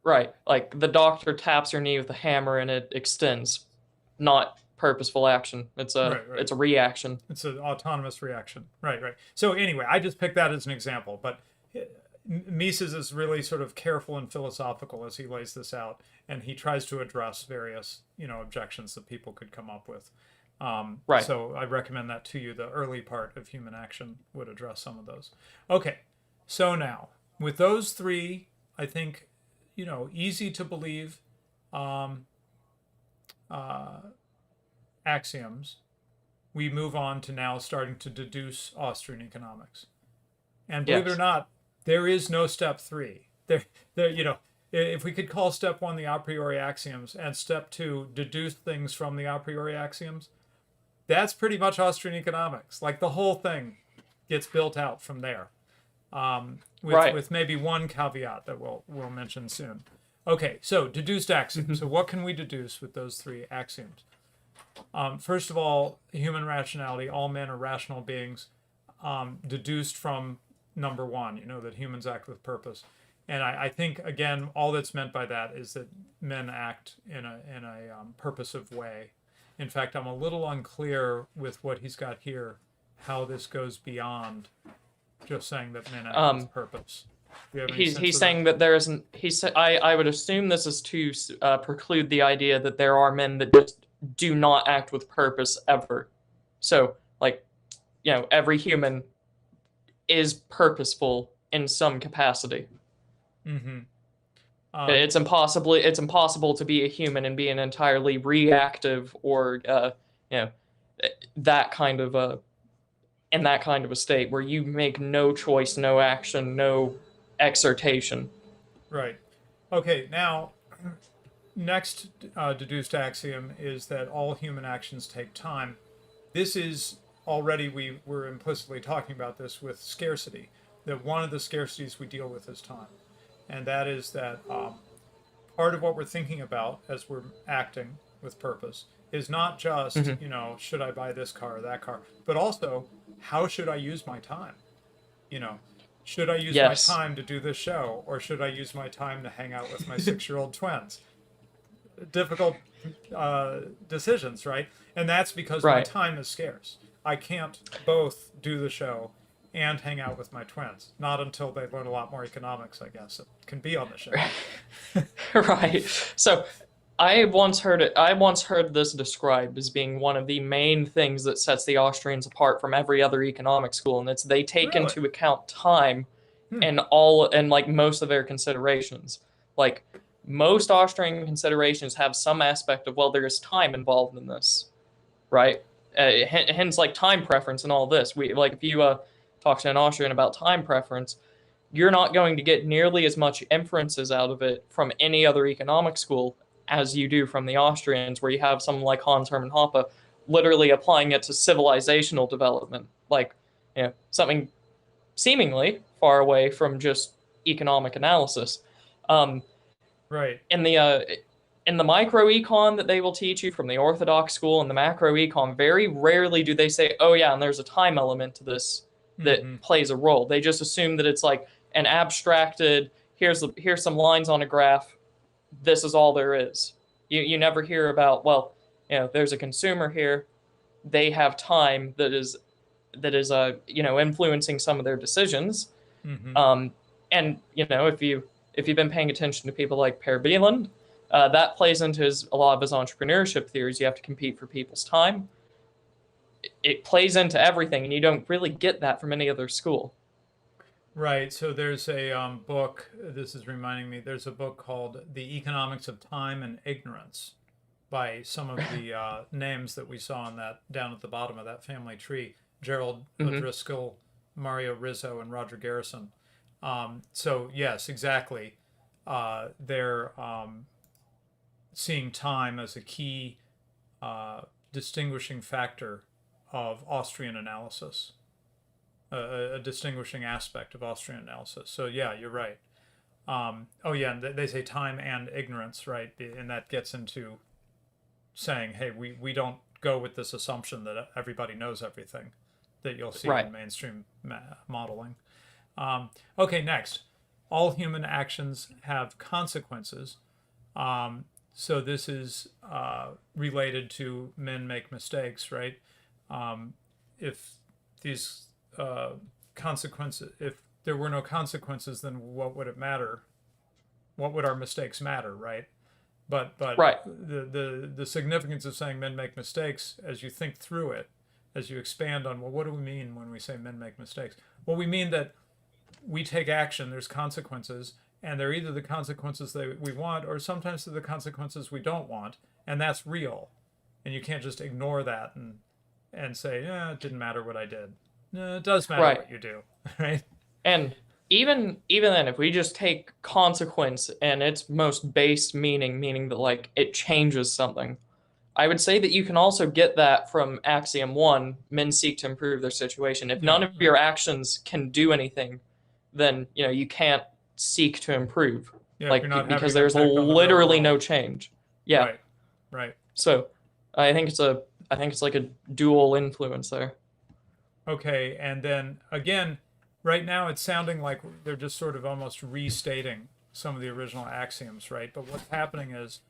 right. Like the doctor taps your knee with a hammer and it extends, not purposeful action. It's a Right, right. it's a reaction. It's an autonomous reaction. Right, right. So anyway, I just picked that as an example, but Mises is really sort of careful and philosophical as he lays this out, and he tries to address various, objections that people could come up with. Right. So I recommend that to you. The early part of Human Action would address some of those. Okay, so now with those three, I think, easy to believe um, uh, axioms, we move on to now starting to deduce Austrian economics. And believe it or Yes. not, there is no step three. They're, if we could call step one the a priori axioms and step two deduce things from the a priori axioms, that's pretty much Austrian economics. Like the whole thing gets built out from there, with Right. with maybe one caveat that we'll mention soon. Okay, so deduced axioms. So what can we deduce with those three axioms? First of all, human rationality. All men are rational beings, deduced from number one. That humans act with purpose, and I think again, all that's meant by that is that men act in a purposive way. In fact, I'm a little unclear with what he's got here, how this goes beyond just saying that men act with Um, purpose. Do you have any he's sense he's of that? saying that there isn't. I would assume this is to preclude the idea that there are men that just do not act with purpose ever. So, like, every human is purposeful in some capacity. Mm-hmm. Um, It's impossible to be a human and be an entirely reactive or you know that kind of a in that kind of a state where you make no choice, no action, no exhortation. right. Okay. Now, next deduced axiom is that all human actions take time. This is already, we were implicitly talking about this with scarcity, that one of the scarcities we deal with is time. And that is that part of what we're thinking about as we're acting with purpose is not just, Mm-hmm. should I buy this car or that car, but also how should I use my time? You know, should I use my Yes. time to do this show or should I use my time to hang out with my 6-year-old twins? Difficult decisions, right? And that's because my Right. time is scarce. I can't both do the show and hang out with my twins. Not until they learn a lot more economics, I guess, it can be on the show. Right. So I once heard this described as being one of the main things that sets the Austrians apart from every other economic school, and it's they take Really? into account time Hmm. and like most of their considerations. Like most Austrian considerations have some aspect of, well, there is time involved in this, right? Hence, like time preference and all this. We like if you talk to an Austrian about time preference, you're not going to get nearly as much inferences out of it from any other economic school as you do from the Austrians, where you have someone like Hans Hermann Hoppe literally applying it to civilizational development, like something seemingly far away from just economic analysis. Um, Right. in the uh, in the microecon that they will teach you from the Orthodox school and the macroecon, very rarely do they say, "Oh yeah, and there's a time element to this that Mm-hmm. plays a role." They just assume that it's like an abstracted. Here's some lines on a graph. This is all there is. You never hear about, well, there's a consumer here. They have time that is influencing some of their decisions. Mm-hmm. Um, and if you've been paying attention to people like Per Bieland, that plays into a lot of his entrepreneurship theories. You have to compete for people's time. It plays into everything, and you don't really get that from any other school. Right. So there's a book. This is reminding me. There's a book called "The Economics of Time and Ignorance" by some of the names that we saw on that down at the bottom of that family tree: Gerald Mm-hmm. O'Driscoll, Mario Rizzo, and Roger Garrison. So yes, exactly. They're seeing time as a key distinguishing factor of Austrian analysis, a distinguishing aspect of Austrian analysis. So yeah, you're right. Oh yeah, and they say time and ignorance, right? And that gets into saying, hey, we don't go with this assumption that everybody knows everything that you'll see Right. in mainstream modeling. Okay, next. All human actions have consequences. So this is related to men make mistakes, right? If these consequences, if there were no consequences, then what would it matter? What would our mistakes matter, right? But Right. the significance of saying men make mistakes, as you think through it, as you expand on, well, what do we mean when we say men make mistakes? Well, we mean that we take action, there's consequences, and they're either the consequences that we want or sometimes they're the consequences we don't want, and that's real. And you can't just ignore that and say, yeah, it didn't matter what I did. No, it does matter Right. what you do, right? And even then, if we just take consequence and its most base meaning, meaning that like it changes something, I would say that you can also get that from axiom one, men seek to improve their situation. If Yeah, none of your actions can do anything, then you can't seek to improve, yeah. If you're like not having because an there's impact on the real literally world, no change. Yeah. right, right. So I think it's like a dual influence there. Okay, and then again, right now it's sounding like they're just sort of almost restating some of the original axioms, right? But what's happening is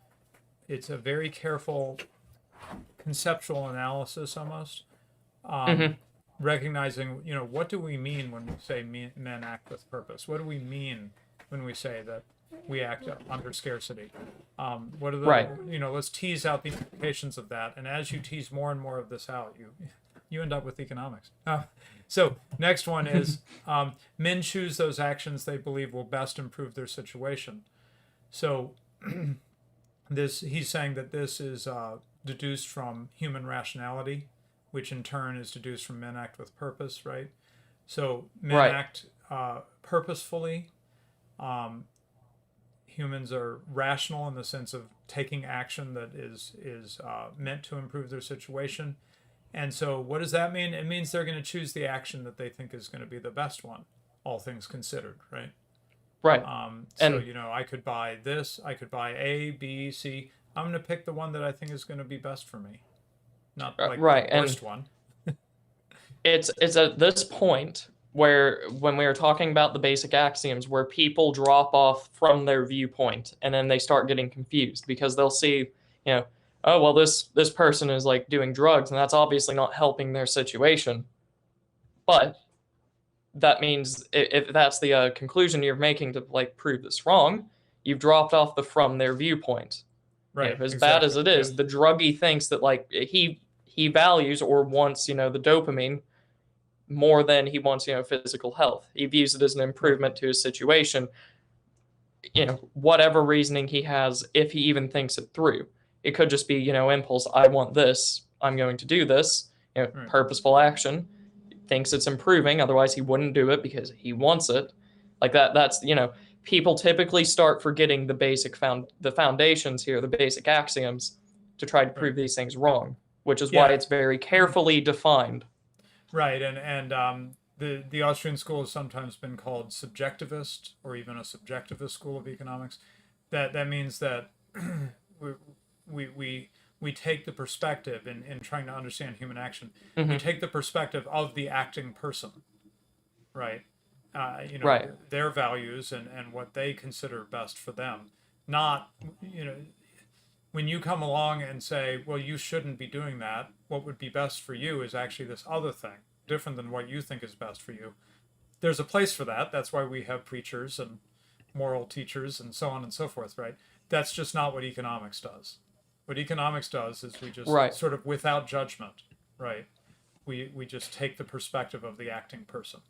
it's a very careful conceptual analysis almost, Hmm. recognizing, what do we mean when we say men act with purpose? What do we mean when we say that we act under scarcity? What are the, Right. let's tease out the implications of that. And as you tease more and more of this out, you end up with economics. So next one is men choose those actions they believe will best improve their situation. So this he's saying that this is deduced from human rationality, which in turn is deduced from men act with purpose, right? So men Right. act purposefully. Um, Humans are rational in the sense of taking action that is meant to improve their situation. And so, what does that mean? It means they're going to choose the action that they think is going to be the best one, all things considered, right? Right. So, And I could buy this, I could buy A, B, C. I'm going to pick the one that I think is going to be best for me, not like the right. And worst one. it's at this point where when we were talking about the basic axioms where people drop off from their viewpoint and then they start getting confused because they'll see, you know, oh well this person is like doing drugs and that's obviously not helping their situation. But that means if that's the conclusion you're making to like prove this wrong, you've dropped off the from their viewpoint. Right, As bad as exactly. it Yeah, is, the druggie thinks that like he values or wants, the dopamine more than he wants, physical health. He views it as an right, improvement to his situation, whatever reasoning he has, if he even thinks it through. It could just be, impulse, I want this, I'm going to do this, right, purposeful action, thinks it's improving, otherwise he wouldn't do it because he wants it. Like that's, people typically start forgetting the foundations here, the basic axioms to try to right. prove these things wrong, which is why Yeah, it's very carefully defined. right. And the Austrian school has sometimes been called subjectivist or even a subjectivist school of economics. That means that we we take the perspective in trying to understand human action. We Mm-hmm. take the perspective of the acting person, right? Right. Their values and what they consider best for them. Not, you know, when you come along and say, well, you shouldn't be doing that, what would be best for you is actually this other thing, different than what you think is best for you. There's a place for that. That's why we have preachers and moral teachers and so on and so forth, right? That's just not what economics does. What economics does is we just Right. sort of without judgment, right? We just take the perspective of the acting person.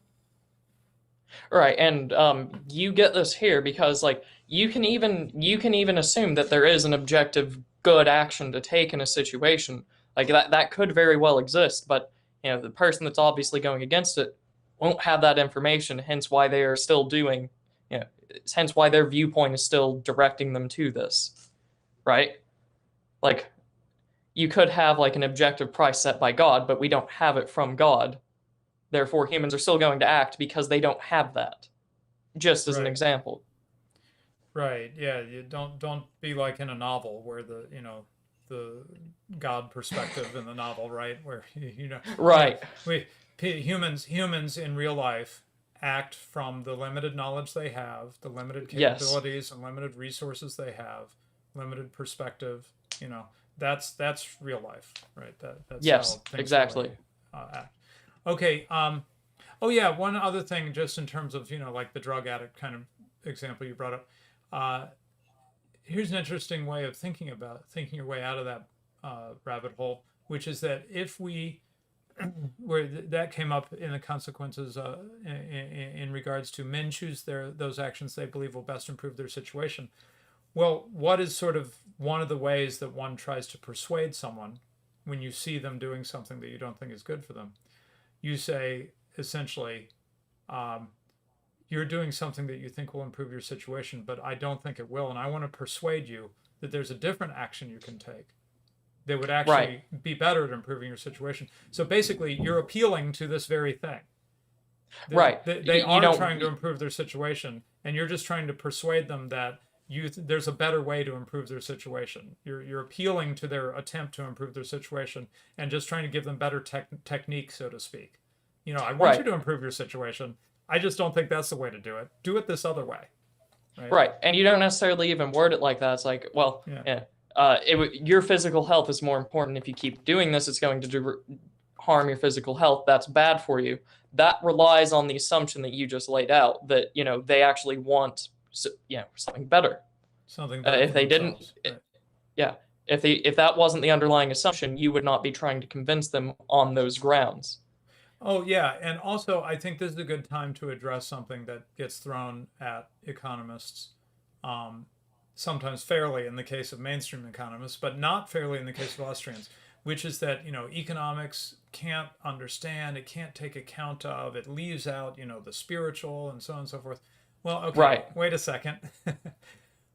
Right, and you get this here because like you can even assume that there is an objective good action to take in a situation like that could very well exist, but the person that's obviously going against it won't have that information, hence why they are still doing, you know, hence why their viewpoint is still directing them to this, right? Like you could have like an objective price set by God, but we don't have it from God. Therefore, humans are still going to act because they don't have that. Just as an Right. example. Right. Yeah. You don't be like in a novel where the God perspective in the novel, right? Where Right. we humans in real life act from the limited knowledge they have, the limited Yes. capabilities and limited resources they have, limited perspective. You know, that's real life, right? That's Yes. how things really Exactly. act. Okay. Oh yeah. One other thing, just in terms of like the drug addict kind of example you brought up. Uh, Here's an interesting way of thinking your way out of that rabbit hole, which is that if we that came up in the consequences in regards to men choose those actions they believe will best improve their situation. Well, what is sort of one of the ways that one tries to persuade someone when you see them doing something that you don't think is good for them? You say essentially, um, you're doing something that you think will improve your situation, but I don't think it will. And I want to persuade you that there's a different action you can take that would Right. actually be better at improving your situation. So basically, you're appealing to this very thing. Right. They You are don't. trying to improve their situation, and you're just trying to persuade them that there's a better way to improve their situation. You're appealing to their attempt to improve their situation and just trying to give them better technique, so to speak. I want you Right. to improve your situation. I just don't think that's the way to do it. Do it this other way, right? Right. And you don't necessarily even word it like that. It's like, well, Yeah. yeah, your physical health is more important. If you keep doing this, it's going to harm your physical health. That's bad for you. That relies on the assumption that you just laid out that, they actually want, something better. Something better If for they didn't, themselves, right? yeah, if that wasn't the underlying assumption, you would not be trying to convince them on those grounds. Oh, yeah. And also, I think this is a good time to address something that gets thrown at economists, um, sometimes fairly in the case of mainstream economists, but not fairly in the case of Austrians, which is that, economics can't understand, it can't take account of, it leaves out, the spiritual and so on and so forth. Well, okay, Right. wait a second.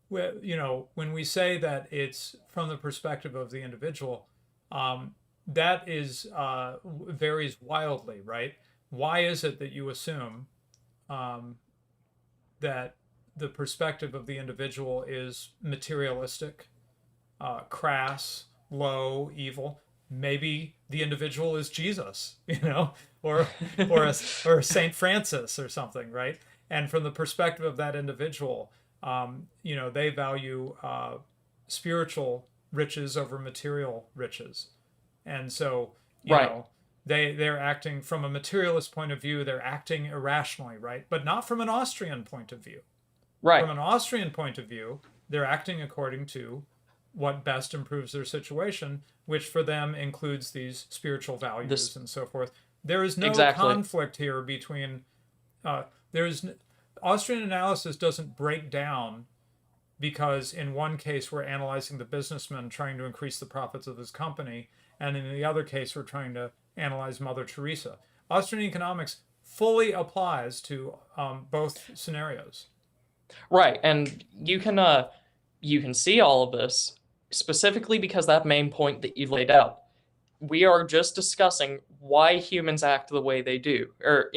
When we say that it's from the perspective of the individual, um, that is varies wildly, right? Why is it that you assume um, that the perspective of the individual is materialistic, crass, low, evil? Maybe the individual is Jesus, or or Saint Francis or something, right? And from the perspective of that individual, they value spiritual riches over material riches, and so Right. they're acting from a materialist point of view. They're acting irrationally, right? But not from an Austrian point of view. Right. From an Austrian point of view, they're acting according to what best improves their situation, which for them includes these spiritual values This and so forth. There is no exactly. conflict here between there's Austrian analysis doesn't break down because in one case we're analyzing the businessman trying to increase the profits of his company, and in the other case we're trying to analyze Mother Teresa. Austrian economics fully applies to both scenarios. Right. And you can see all of this specifically because that main point that you laid out. We are just discussing why humans act the way they do. Or,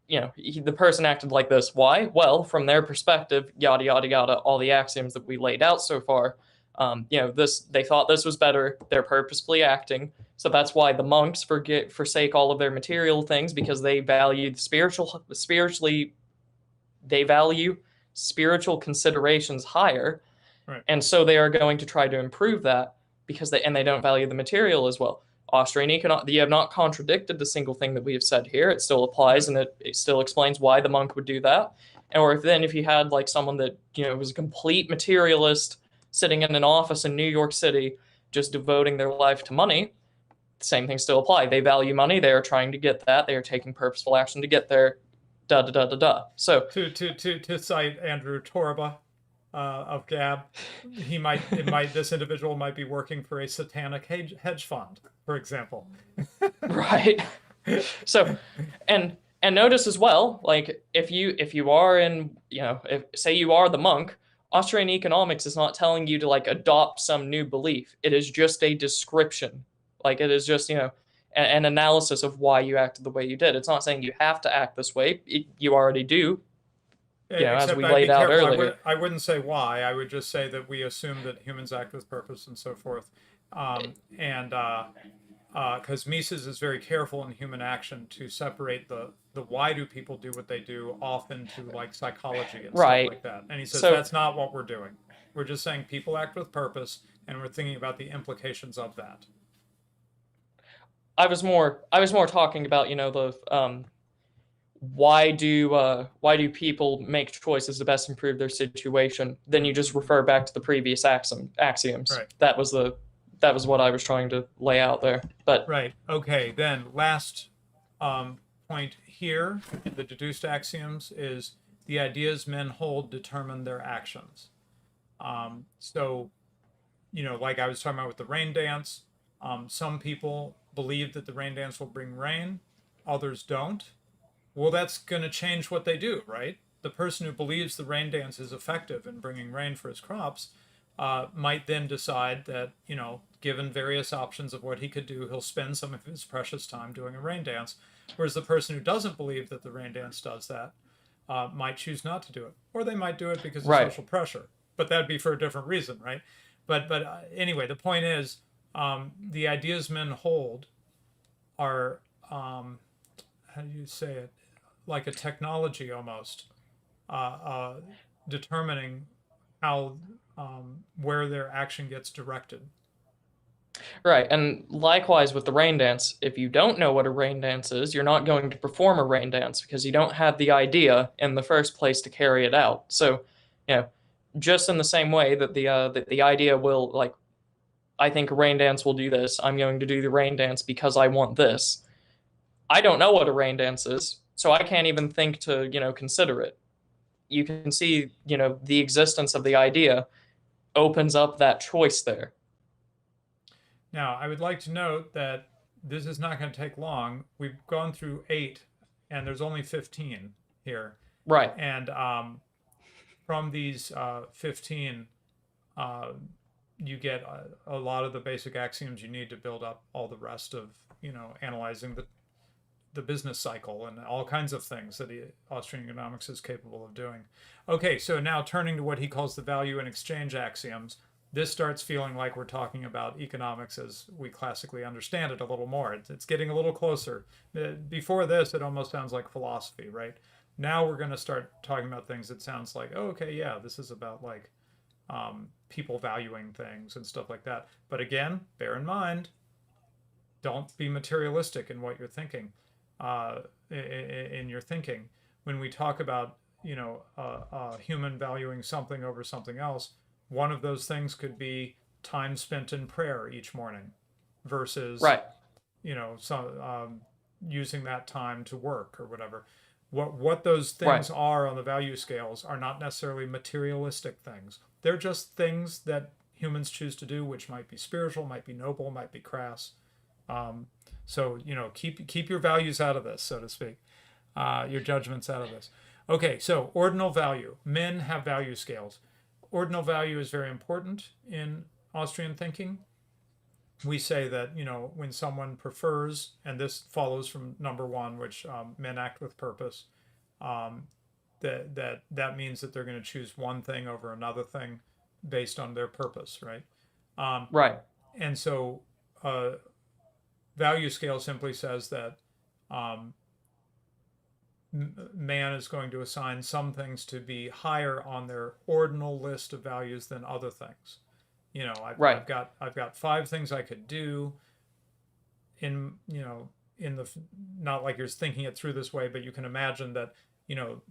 the person acted like this. Why? Well, from their perspective, yada yada yada, all the axioms that we laid out so far. This they thought this was better. They're purposefully acting. So that's why the monks forsake all of their material things because they value spiritually they value spiritual considerations higher, Right. and so they are going to try to improve that because they don't value the material as well. Austrian economic, you have not contradicted the single thing that we have said here. It still applies, Right. and it still explains why the monk would do that. Or if you had like someone that was a complete materialist sitting in an office in New York City, just devoting their life to money, same thing still apply. They value money. They are trying to get that. They are taking purposeful action to get there. Da da da da da. So To cite Andrew Torba of Gab, this individual might be working for a satanic hedge fund, for example. right. So, and notice as well, like if you are in, if say you are the monk, Austrian economics is not telling you to like adopt some new belief. It is just a description. Like it is just, an analysis of why you acted the way you did. It's not saying you have to act this way. You already do, as Except we I'd laid be out careful. earlier. I wouldn't say why. I would just say that we assume that humans act with purpose and so forth. And because Mises is very careful in human action to separate the why do people do what they do off into like psychology and stuff Right. like that. And he says So that's not what we're doing. We're just saying people act with purpose, and we're thinking about the implications of that. I was more talking about, the why do people make choices to best improve their situation? Then you just refer back to the previous axioms. Right. That was what I was trying to lay out there. But Right. Okay. Then last point here in the deduced axioms is the ideas men hold determine their actions. So, like I was talking about with the rain dance, some people believe that the rain dance will bring rain, others don't. well, that's going to change what they do, right? The person who believes the rain dance is effective in bringing rain for his crops might then decide that, given various options of what he could do, he'll spend some of his precious time doing a rain dance. Whereas the person who doesn't believe that the rain dance does that might choose not to do it, or they might do it because of Right. social pressure. But that'd be for a different reason, right? But anyway, the point is, the ideas men hold are how do you say it, like a technology almost, uh, uh, determining how where their action gets directed. Right. And likewise with the rain dance, if you don't know what a rain dance is, you're not going to perform a rain dance because you don't have the idea in the first place to carry it out. So, you know, just in the same way that the idea will, like, I think a rain dance will do this. I'm going to do the rain dance because I want this. I don't know what a rain dance is, so I can't even think to, consider it. You can see, the existence of the idea opens up that choice there. Now, I would like to note that this is not going to take long. We've gone through 8, and there's only 15 here. Right. And from these 15, uh, you get a lot of the basic axioms you need to build up all the rest of, analyzing the business cycle and all kinds of things that Austrian economics is capable of doing. Okay, so now turning to what he calls the value and exchange axioms, this starts feeling like we're talking about economics as we classically understand it a little more. It's getting a little closer. Before this, it almost sounds like philosophy, right? Now we're going to start talking about things that sounds like, oh, okay, yeah, this is about like people valuing things and stuff like that. But again, bear in mind, don't be materialistic in what you're thinking. In your thinking, when we talk about human valuing something over something else, one of those things could be time spent in prayer each morning versus Right. using that time to work or whatever. What those Right. things are on the value scales are not necessarily materialistic things. They're just things that humans choose to do, which might be spiritual, might be noble, might be crass. Um, so keep your values out of this, so to speak, your judgments out of this. Okay, so ordinal value. Men have value scales. Ordinal value is very important in Austrian thinking. We say that when someone prefers, and this follows from number one, which men act with purpose. Um, that means that they're going to choose one thing over another thing based on their purpose, right? Um, Right. and so uh, value scale simply says that um, man is going to assign some things to be higher on their ordinal list of values than other things. Right. I've got 5 things I could do in in the, not like you're thinking it through this way, but you can imagine that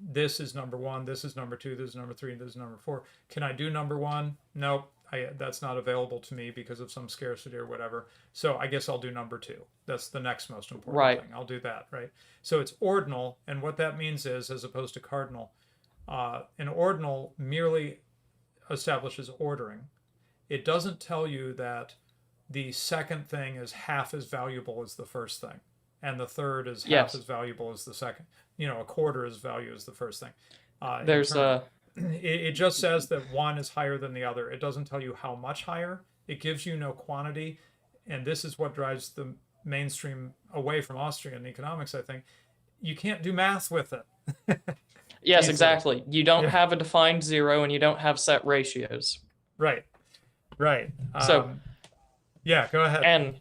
this is number 1, this is number 2, this is number 3, this is number 4. Can I do number 1? Nope. That's not available to me because of some scarcity or whatever. So I guess I'll do number 2. That's the next most important Right. thing. I'll do that, right? So it's ordinal, and what that means is, as opposed to cardinal, an ordinal merely establishes ordering. It doesn't tell you that the second thing is half as valuable as the first thing, and the third is half as Yes. valuable as the second. A quarter as value as the first thing. In There's terms, it just says that one is higher than the other. It doesn't tell you how much higher. It gives you no quantity, and this is what drives the mainstream away from Austrian economics. I think you can't do math with it yes, easily. exactly. You don't Yeah, have a defined zero and you don't have set ratios. right, right. So, Yeah, go ahead. and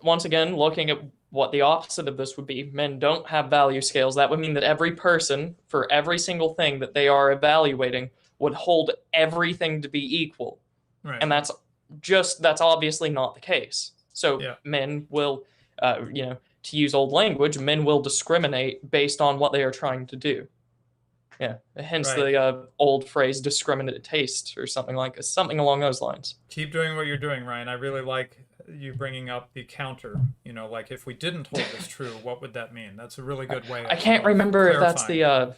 once again, looking at what the opposite of this would be, men don't have value scales. That would mean that every person, for every single thing that they are evaluating, would hold everything to be equal. Right. And that's obviously not the case. So Yeah. men will, to use old language, men will discriminate based on what they are trying to do. Yeah, hence Right. the old phrase "discriminate taste" or something along those lines. Keep doing what you're doing, Ryan. I really like you bringing up the counter. Like if we didn't hold this true, what would that mean? That's a really good way I can't of remember if that's clarifying.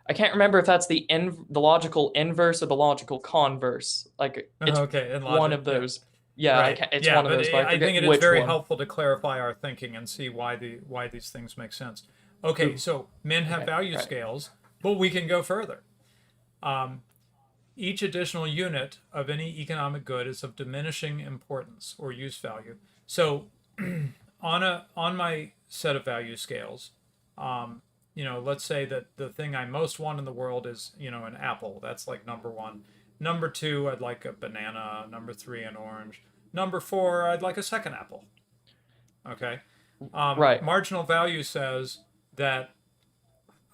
I can't remember if that's the logical inverse or the logical converse. Like it's Okay, in one logic, of yeah. those. Yeah, Right. it's Yeah, one of but those, but I I think forget it is which very one. helpful to clarify our thinking and see why these things make sense. Okay, Ooh, so men have okay, value right. scales, but we can go further. Um, each additional unit of any economic good is of diminishing importance or use value. So on my set of value scales, um, let's say that the thing I most want in the world is, an apple. That's like number one. Number two, I'd like a banana. Number three, an orange. Number four, I'd like a second apple. Okay. Right. Marginal value says that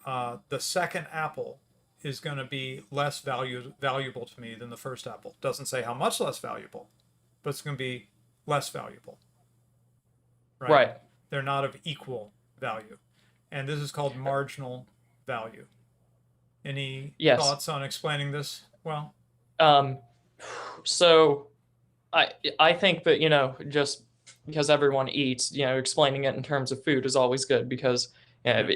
the second apple is going to be less valuable to me than the first apple. Doesn't say how much less valuable, but it's going to be less valuable, right? Right. They're not of equal value. And this is called marginal value. Any Yes. thoughts on explaining this? Well, Um, so I think that, just because everyone eats, explaining it in terms of food is always good because yeah,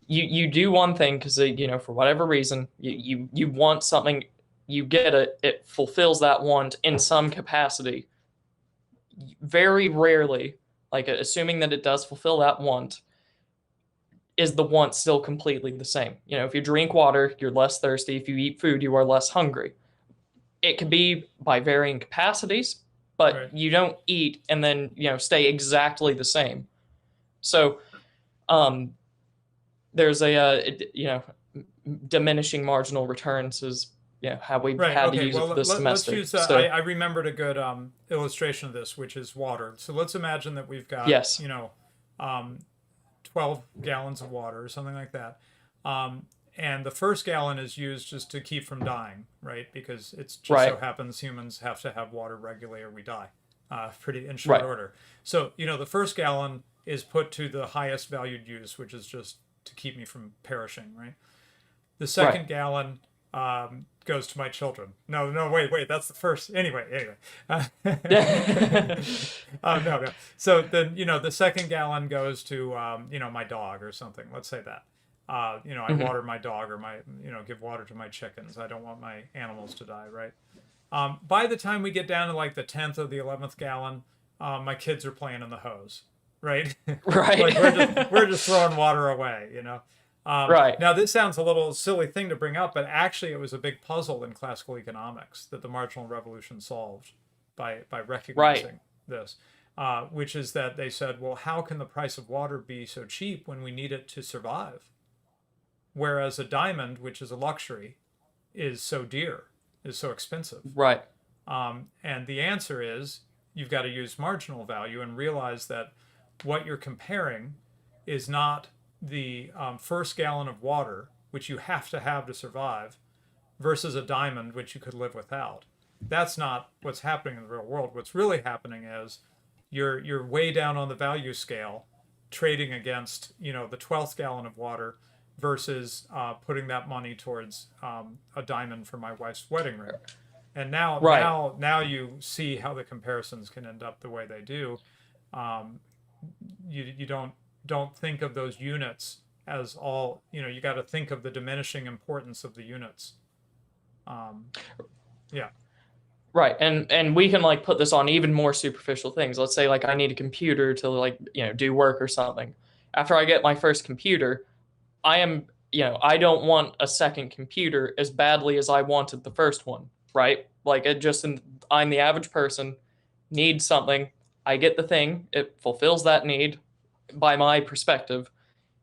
you do one thing because for whatever reason you want something, you get it fulfills that want in some capacity. Very rarely, like assuming that it does fulfill that want, is the want still completely the same. If you drink water, you're less thirsty. If you eat food, you are less hungry. It can be by varying capacities, but right, you don't eat and then stay exactly the same. So um, there's diminishing marginal returns is how we've right. had to Okay. use Well, it this let's semester. use. So I remembered a good illustration of this, which is water. So let's imagine that we've got, yes, um, 12 gallons of water or something like that. Um, and the first gallon is used just to keep from dying, right? Because it's just so right, happens humans have to have water regularly or we die pretty in short right, order. So, the first gallon is put to the highest valued use, which is just to keep me from perishing, right? The right. second gallon goes to my children. No, no, wait, that's the first. Anyway. No, no. So then, the second gallon goes to, my dog or something. Let's say that. I Mhm. water my dog or give water to my chickens. I don't want my animals to die, right? By the time we get down to like the 10th or the 11th gallon, my kids are playing in the hose, right? Right, Like we're just throwing water away. right, Now this sounds a little silly thing to bring up, but actually it was a big puzzle in classical economics that the marginal revolution solved by right, recognizing this, which is that they said, well, how can the price of water be so cheap when we need it to survive, whereas a diamond, which is a luxury, is so dear, is so expensive. right, And the answer is you've got to use marginal value and realize that what you're comparing is not the first gallon of water, which you have to survive, versus a diamond, which you could live without. That's not what's happening in the real world. What's really happening is you're way down on the value scale, trading against the 12th gallon of water versus putting that money towards a diamond for my wife's wedding ring. And now, right. now, now you see how the comparisons can end up the way they do. Um, you don't think of those units as all. You got to think of the diminishing importance of the units. Um, yeah, Right. And we can like put this on even more superficial things. Let's say like I need a computer to like, do work or something. After I get my first computer, I am, I don't want a second computer as badly as I wanted the first one, right? Like I'm the average person, needs something, I get the thing, it fulfills that need by my perspective.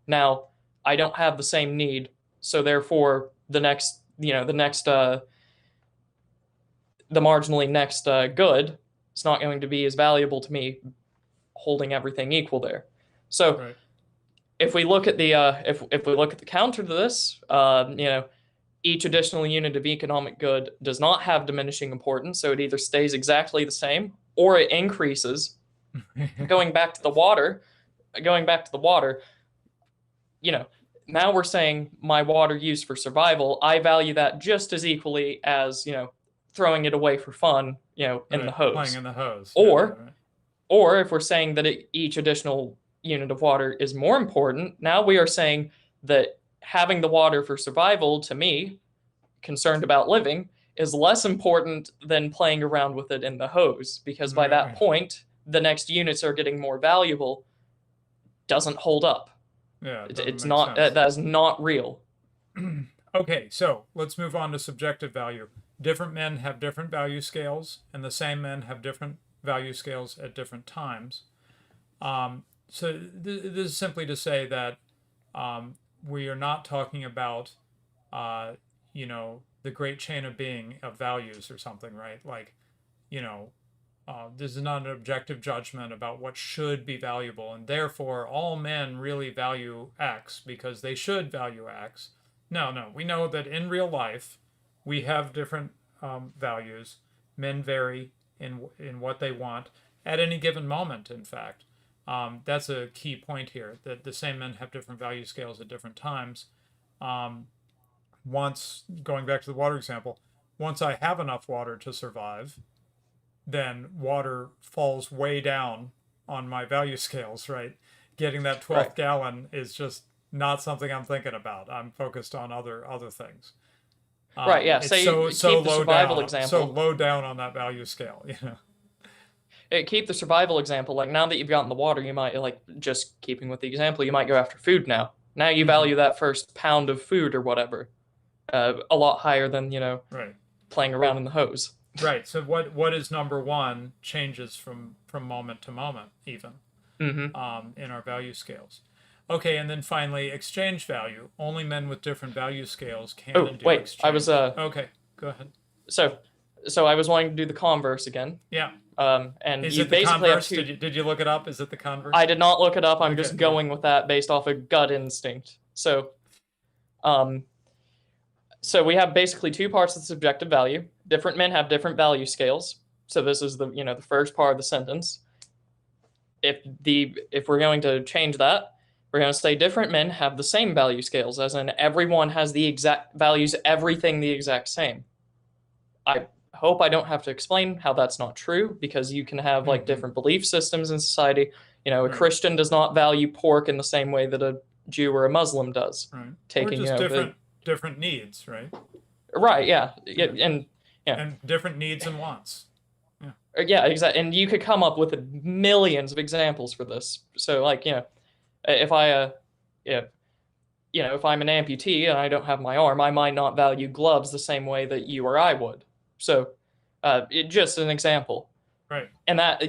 Now, I don't have the same need, so therefore the marginally next good, it's not going to be as valuable to me holding everything equal there. So right, if we look at the if we look at the counter to this, each additional unit of economic good does not have diminishing importance, so it either stays exactly the same or it increases. Going back to the water, going back to the water, you know, now we're saying my water used for survival, I value that just as equally as, throwing it away for fun, in the right. Playing hose. in the hose. Yeah, yeah, Or right. or if we're saying that each additional unit of water is more important, now we are saying that having the water for survival, to me, concerned about living, is less important than playing around with it in the hose, because by Right, that right. point, the next units are getting more valuable, doesn't hold up. Yeah, it doesn't It's make not sense. that is not real. Okay, so let's move on to subjective value. Different men have different value scales, and the same men have different value scales at different times. So this is simply to say that we are not talking about, uh, the great chain of being of values or something, right? Like, you know, this is not an objective judgment about what should be valuable, and therefore all men really value X because they should value X. No, no, we know that in real life we have different values. Men vary in what they want at any given moment. In fact, that's a key point here. That the same men have different value scales at different times. Um, Once going back to the water example, once I have enough water to survive, then water falls way down on my value scales, right? Getting that Right. 12th gallon is just not something I'm thinking about. I'm focused on other things. Right. Yeah. It's Say so keep the low survival down, so example. low down on that value scale, you know. Keep the survival example. Like now that you've gotten the water, you might like just keeping with the example. You might go after food now. Now you Mm-hmm. value that first pound of food or whatever a lot higher than Right. playing around in the hose. Right. So what is number one changes from moment to moment, even Mm-hmm. in our value scales. Okay, and then finally, exchange value. Only men with different value scales can Oh and do wait, I was exchange. Okay, go ahead. so so I was wanting to do the converse again. Yeah. And Is you it the basically have converse? two. Did you look it up? Is it the I converse? did not look it up. I'm Okay, just good. going with that based off a gut instinct. Um, so we have basically two parts of the subjective value. Different men have different value scales. So this is the first part of the sentence. If we're going to change that, we're going to say different men have the same value scales, as in everyone has the exact values, everything the exact same. I hope I don't have to explain how that's not true, because you can have like Mm-hmm. different belief systems in society. A Right, Christian does not value pork in the same way that a Jew or a Muslim does. right. Or Taking, just the different needs, right? right, yeah, Yeah. and yeah, And different needs and wants. Yeah. yeah, exactly. And you could come up with millions of examples for this. So, like, if I, yeah, if I'm an amputee and I don't have my arm, I might not value gloves the same way that you or I would. So, just an example, Right. and that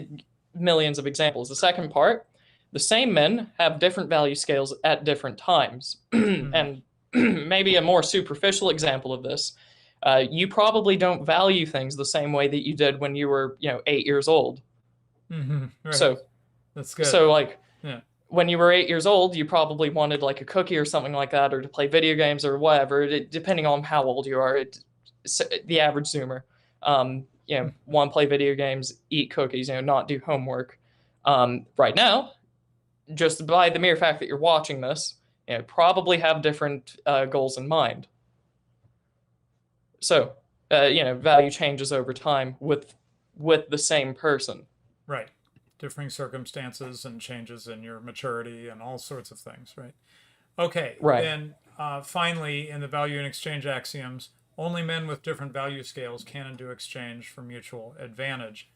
millions of examples. The second part, the same men have different value scales at different times, Mm-hmm. and maybe a more superficial example of this. You probably don't value things the same way that you did when you were, 8 years old. Mm-hmm. Right. So, That's good. so like Yeah. when you were 8 years old, you probably wanted like a cookie or something like that, or to play video games or whatever. Depending on how old you are, the average Zoomer, want to play video games, eat cookies, not do homework. Right now, just by the mere fact that you're watching this, probably have different goals in mind. So, value changes over time with the same person. Right. Differing circumstances and changes in your maturity and all sorts of things, right? Okay, Right. then finally, in the value and exchange axioms, only men with different value scales can and do exchange for mutual advantage.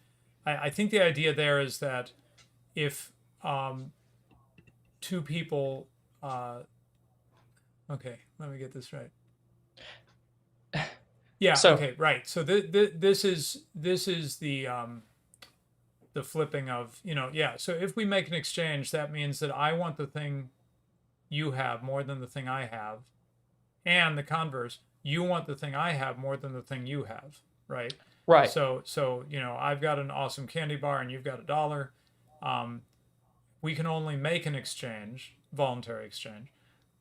I think the idea there is that if two people, okay, let me get this right. Yeah, So, okay, right. So this is the flipping of, yeah. So if we make an exchange, that means that I want the thing you have more than the thing I have, and the converse, you want the thing I have more than the thing you have, right? right. So I've got an awesome candy bar and you've got $1. Um, we can only make an exchange, voluntary exchange,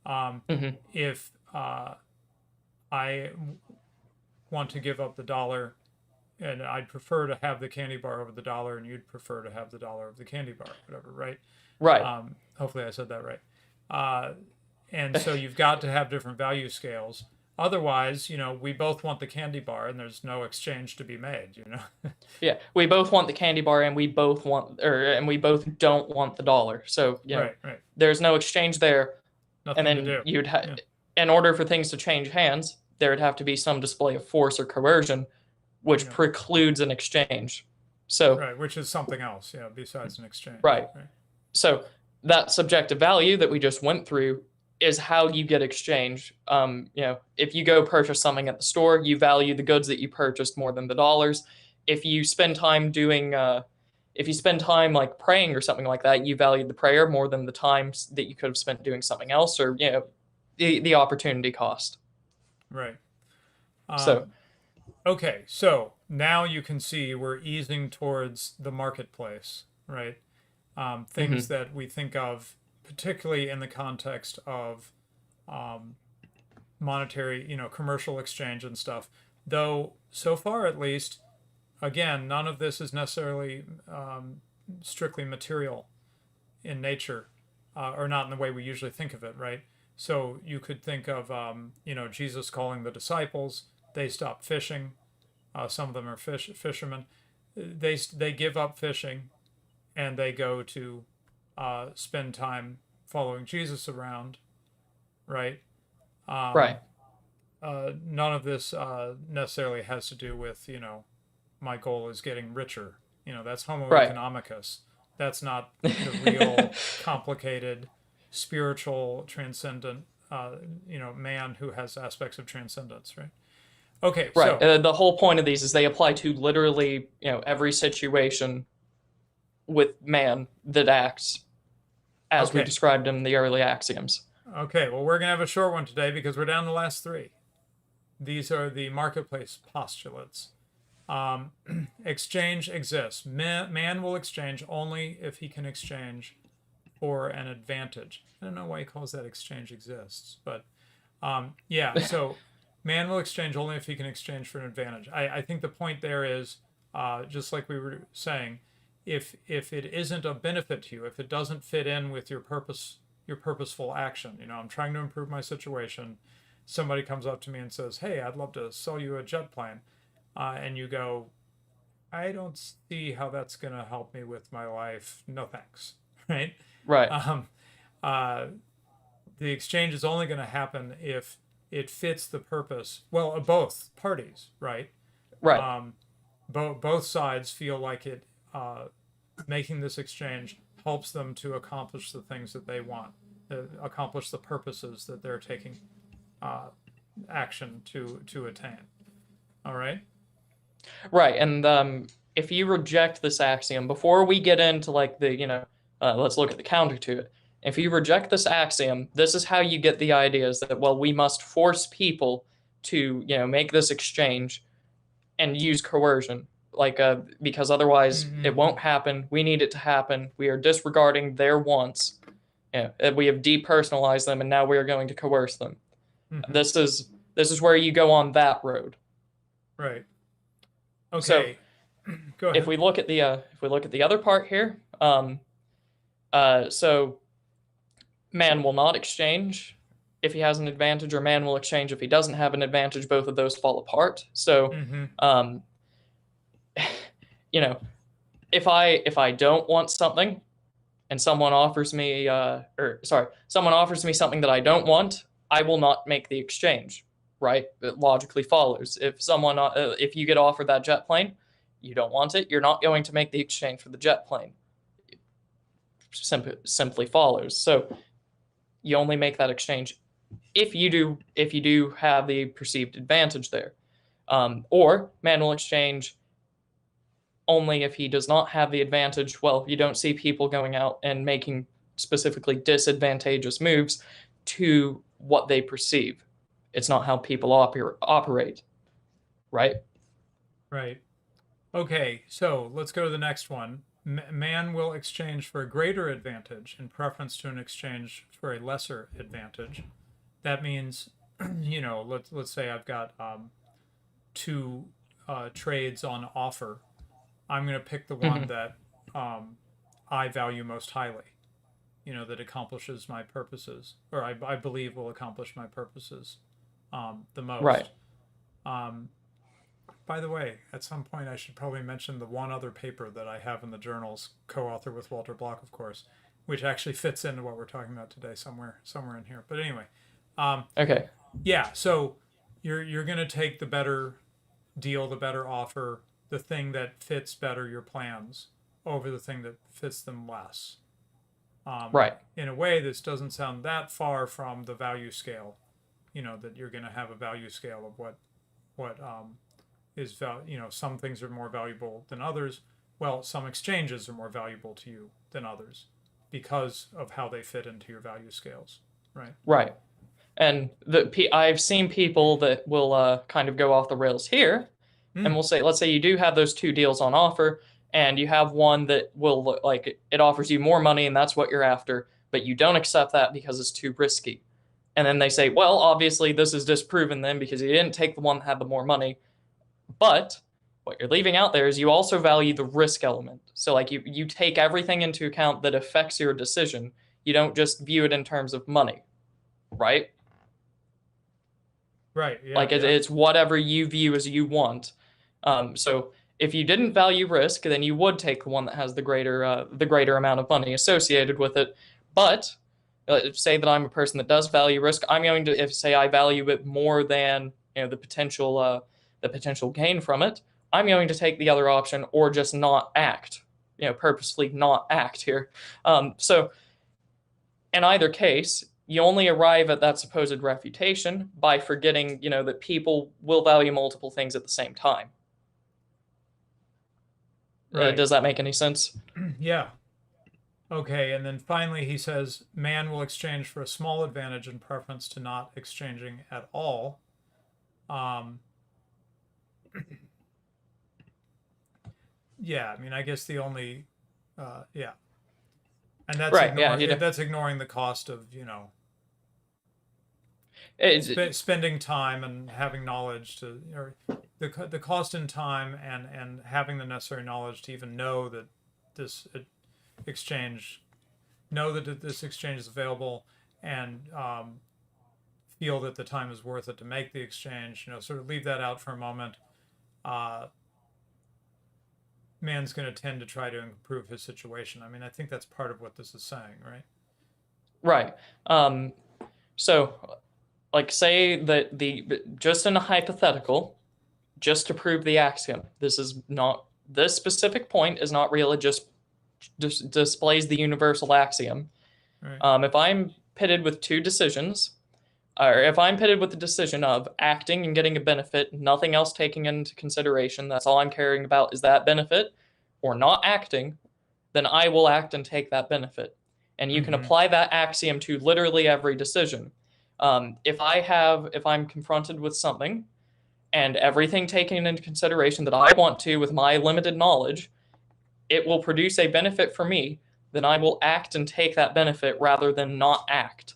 Hmm. if I want to give up the $1, and I'd prefer to have the candy bar over the $1, and you'd prefer to have the $1 of the candy bar, whatever, right? Right. Hopefully I said that right. And so you've got to have different value scales. Otherwise, we both want the candy bar, and there's no exchange to be made. Yeah, we both want the candy bar, and we both don't want the dollar. So, Right, right. there's no exchange there. And Nothing to then do. Yeah. in order for things to change hands, there would have to be some display of force or coercion, which Yeah. precludes an exchange. So, Right, which is something else, besides an exchange. right. Right. So, that subjective value that we just went through is how you get exchange. If you go purchase something at the store, you value the goods that you purchased more than the dollars. If you spend time if you spend time like praying or something like that, you value the prayer more than the times that you could have spent doing something else, or the opportunity cost. Right. So, Okay, so now you can see we're easing towards the marketplace, right? Things mhm. that we think of, particularly in the context of monetary, commercial exchange and stuff. Though, so far at least, again, none of this is necessarily strictly material in nature, or not in the way we usually think of it, right? So you could think of, Jesus calling the disciples. They stop fishing. Some of them are fishermen. They give up fishing and they go to spend time following Jesus around, right? Right, None of this necessarily has to do with, my goal is getting richer. That's Homo right. economicus. That's not the real complicated spiritual transcendent, man who has aspects of transcendence, right? Okay, Right. so The whole point of these is they apply to literally, every situation with man that acts as we okay, described in the early axioms. okay. Well, we're gonna have a short one today because we're down to the last three. These are the marketplace postulates. Um, exchange exists. Man will exchange only if he can exchange for an advantage. I don't know why he calls that exchange exists, but yeah. So man will exchange only if he can exchange for an advantage. I think the point there is just like we were saying, if it isn't a benefit to you, if it doesn't fit in with your purpose, your purposeful action. I'm trying to improve my situation. Somebody comes up to me and says, "Hey, I'd love to sell you a jet plane," and you go, "I don't see how that's going to help me with my life. No thanks." Right? Right. Um, uh, the exchange is only going to happen if it fits the purpose, well, of both parties, right? Right. um, both sides feel like it, making this exchange helps them to accomplish the things that they want, accomplish the purposes that they're taking uh, action to attain. All right. Right. And if you reject this axiom, before we get into like let's look at the counter to it. If you reject this axiom, this is how you get the ideas that, well, we must force people to, make this exchange and use coercion, because otherwise it Mm-hmm. won't happen. We need it to happen. We are disregarding their wants. We have depersonalized them, and now we are going to coerce them. Mm-hmm. This is where you go on that road. Right. So Okay. Go if ahead. we look at the other part here, so man will not exchange if he has an advantage, or man will exchange if he doesn't have an advantage. Both of those fall apart. So, Mm-hmm. um, you know, if I don't want something and someone offers me something that I don't want, I will not make the exchange. Right? It logically follows. If you get offered that jet plane, you don't want it, you're not going to make the exchange for the jet plane. Simply follows. So you only make that exchange if you do have the perceived advantage there. Or man will exchange only if he does not have the advantage. Well, you don't see people going out and making specifically disadvantageous moves to what they perceive. It's not how people operate, right? Right. Okay, so let's go to the next one. Man will exchange for a greater advantage in preference to an exchange for a lesser advantage. That means, let's say I've got two trades on offer. I'm going to pick the one Mm-hmm. that um, I value most highly. That accomplishes my purposes, or I believe will accomplish my purposes the Right. most. Um, by the way, at some point I should probably mention the one other paper that I have in the journals, co-author with Walter Block, of course, which actually fits into what we're talking about today, somewhere in here. But anyway, um, Okay. yeah. So you're gonna take the better deal, the better offer, the thing that fits better your plans over the thing that fits them less. Right. In a way, this doesn't sound that far from the value scale. That you're going to have a value scale of what is some things are more valuable than others. Well, some exchanges are more valuable to you than others because of how they fit into your value scales, right? Right. And I've seen people that will kind of go off the rails here, and Mm, we'll say, let's say you do have those two deals on offer, and you have one that will look like it offers you more money, and that's what you're after, but you don't accept that because it's too risky. And then they say, well, obviously this is disproven then because you didn't take the one that had the more money. But what you're leaving out there is you also value the risk element. So like you take everything into account that affects your decision. You don't just view it in terms of money, right? right. Yeah. Like Yeah. it's whatever you view as you want. So if you didn't value risk, then you would take the one that has the greater amount of money associated with it. But say that I'm a person that does value risk, I'm going to if say I value it more than the potential gain from it. I'm going to take the other option or just not act. Purposefully not act here. So in either case, you only arrive at that supposed refutation by forgetting, that people will value multiple things at the same time. Right. Does that make any sense? Yeah. Okay. And then finally, he says man will exchange for a small advantage in preference to not exchanging at all. Um, yeah. I mean, I guess the only, yeah, and Right. Yeah. that's ignoring the cost of It, spending time and having knowledge or the cost in time and having the necessary knowledge to even know that this exchange this exchange is available and feel that the time is worth it to make the exchange. Sort of leave that out for a moment. uh, Man's going to tend to try to improve his situation. I mean, I think that's part of what this is saying, right? right. So, like, say that just in a hypothetical, just to prove the axiom, this specific point is not real. It just displays the universal axiom. Right. If I'm pitted with two decisions, or if I'm pitted with the decision of acting and getting a benefit, nothing else taking into consideration, that's all I'm caring about is that benefit, or not acting, then I will act and take that benefit. And you can Mm-hmm. apply that axiom to literally every decision. If I'm confronted with something and everything taken into consideration that I want to with my limited knowledge, it will produce a benefit for me, then I will act and take that benefit rather than not act.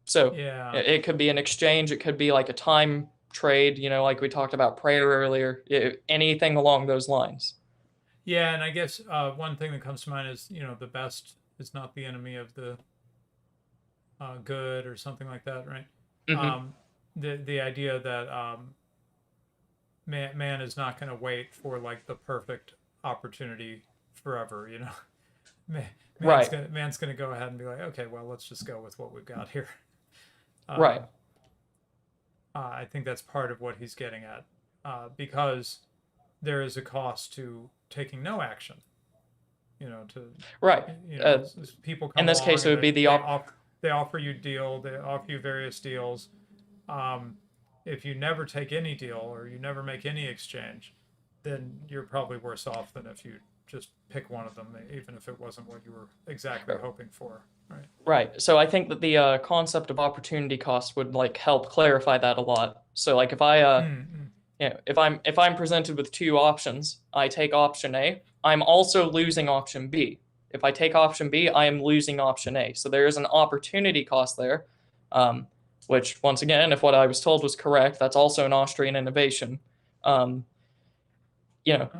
So Yeah. it could be an exchange, it could be like a time trade, like we talked about prayer earlier, anything along those lines. Yeah, and I guess one thing that comes to mind is the best is not the enemy of the good or something like that, right? Mm-hmm. The idea that man is not going to wait for like the perfect opportunity forever. Man, Right, man's gonna go ahead and be like, okay, well, let's just go with what we've got here. right, Um, I think that's part of what he's getting at, because there is a cost to taking no action. To right. Uh, people in come this case, along it and would be they offer you they offer you various deals. Um, if you never take any deal or you never make any exchange, then you're probably worse off than if you just pick one of them, even if it wasn't what you were exactly hoping for, right? right. So I think that the concept of opportunity cost would like help clarify that a lot. So like if I Mm-hmm. if I'm presented with two options, I take option A, I'm also losing option B. If I take option B, I am losing option A. So there is an opportunity cost there, um, which once again, if what I was told was correct, that's also an Austrian innovation. Um, you know,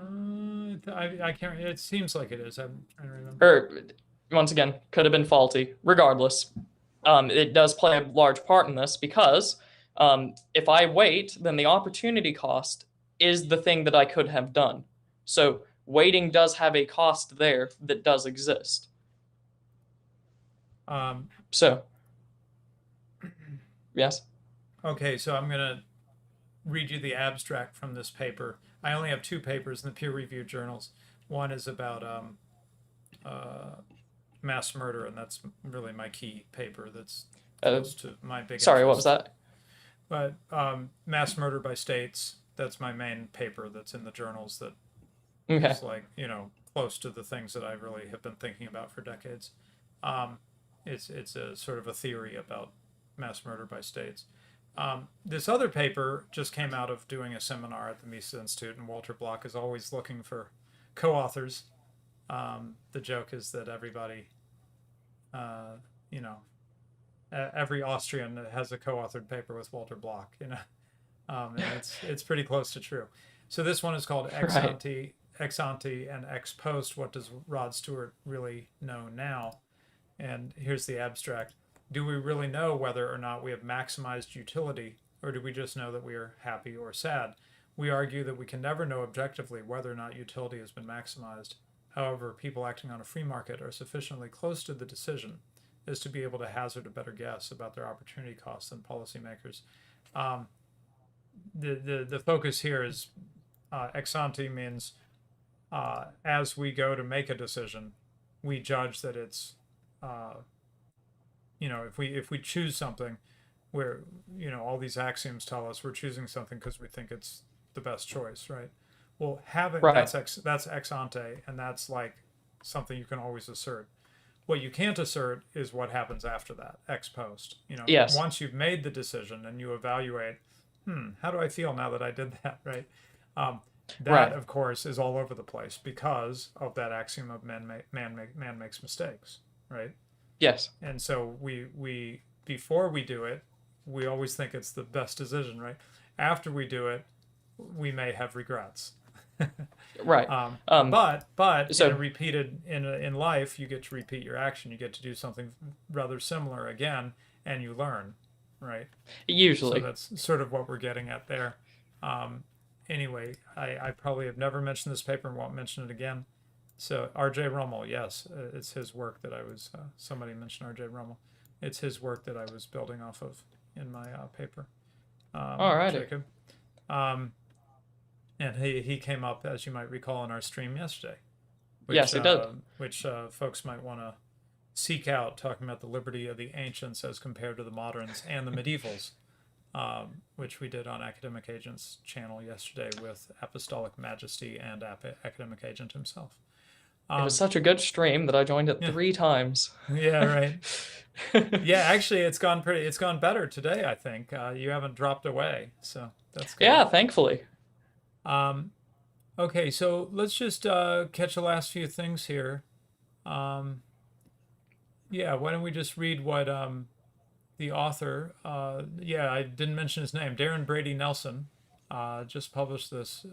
I can't. It seems like it is. I'm trying to remember. or once again, could have been faulty. Regardless, it does play a large part in this because if I wait, then the opportunity cost is the thing that I could have done. So waiting does have a cost there that does exist. Um, So yes, okay, so I'm gonna read you the abstract from this paper. I only have two papers in the peer-reviewed journals. One is about mass murder, and that's really my key paper that's Uh, close to my big Sorry, what was interests. that? But mass murder by states, that's my main paper that's in the journals that Okay. is like, close to the things that I really have been thinking about for decades. Um, it's a sort of a theory about mass murder by states. This other paper just came out of doing a seminar at the Mises Institute, and Walter Block is always looking for co-authors. The joke is that everybody, uh, you know, every Austrian has a co-authored paper with Walter Block, and it's pretty close to true. So this one is called Right. ex ante, and ex post. What does Rod Stewart really know now? And here's the abstract: do we really know whether or not we have maximized utility, or do we just know that we are happy or sad? We argue that we can never know objectively whether or not utility has been maximized. However, people acting on a free market are sufficiently close to the decision as to be able to hazard a better guess about their opportunity costs than policymakers. Um, the focus here is ex ante means as we go to make a decision, we judge that it's uh, if we choose something where all these axioms tell us we're choosing something because we think it's the best choice, right? Well, having Right. that's ex ante, and that's like something you can always assert. What you can't assert is what happens after that, ex post. Yes. Once you've made the decision and you evaluate, how do I feel now that I did that, right? Um, that, Right. of course, is all over the place because of that axiom of man makes mistakes, right? Yes. And so we before we do it, we always think it's the best decision, right? After we do it, we may have regrets. Right. Um, But in a so repeated in life, you get to repeat your action. You get to do something rather similar again, and you learn, right? So usually, that's sort of what we're getting at there. Um, anyway, I probably have never mentioned this paper and won't mention it again. So R.J. Rummel, yes, it's his work that I was. Somebody mentioned R.J. Rummel. It's his work that I was building off of in my paper, alrighty. Jacob. Um, and he came up, as you might recall, in our stream yesterday, Yes, he did. which folks might want to seek out, talking about the liberty of the ancients as compared to the moderns and the medievals, which we did on Academic Agent's channel yesterday with Apostolic Majesty and Academic Agent himself. It was Um, such a good stream that I joined it yeah, 3 times. yeah, right. Yeah, actually, it's gone better today. I think you haven't dropped away, so that's good. Yeah, thankfully. Um, okay, so let's just catch the last few things here. Um, yeah, why don't we just read what the author? Yeah, I didn't mention his name. Darren Brady Nelson just published this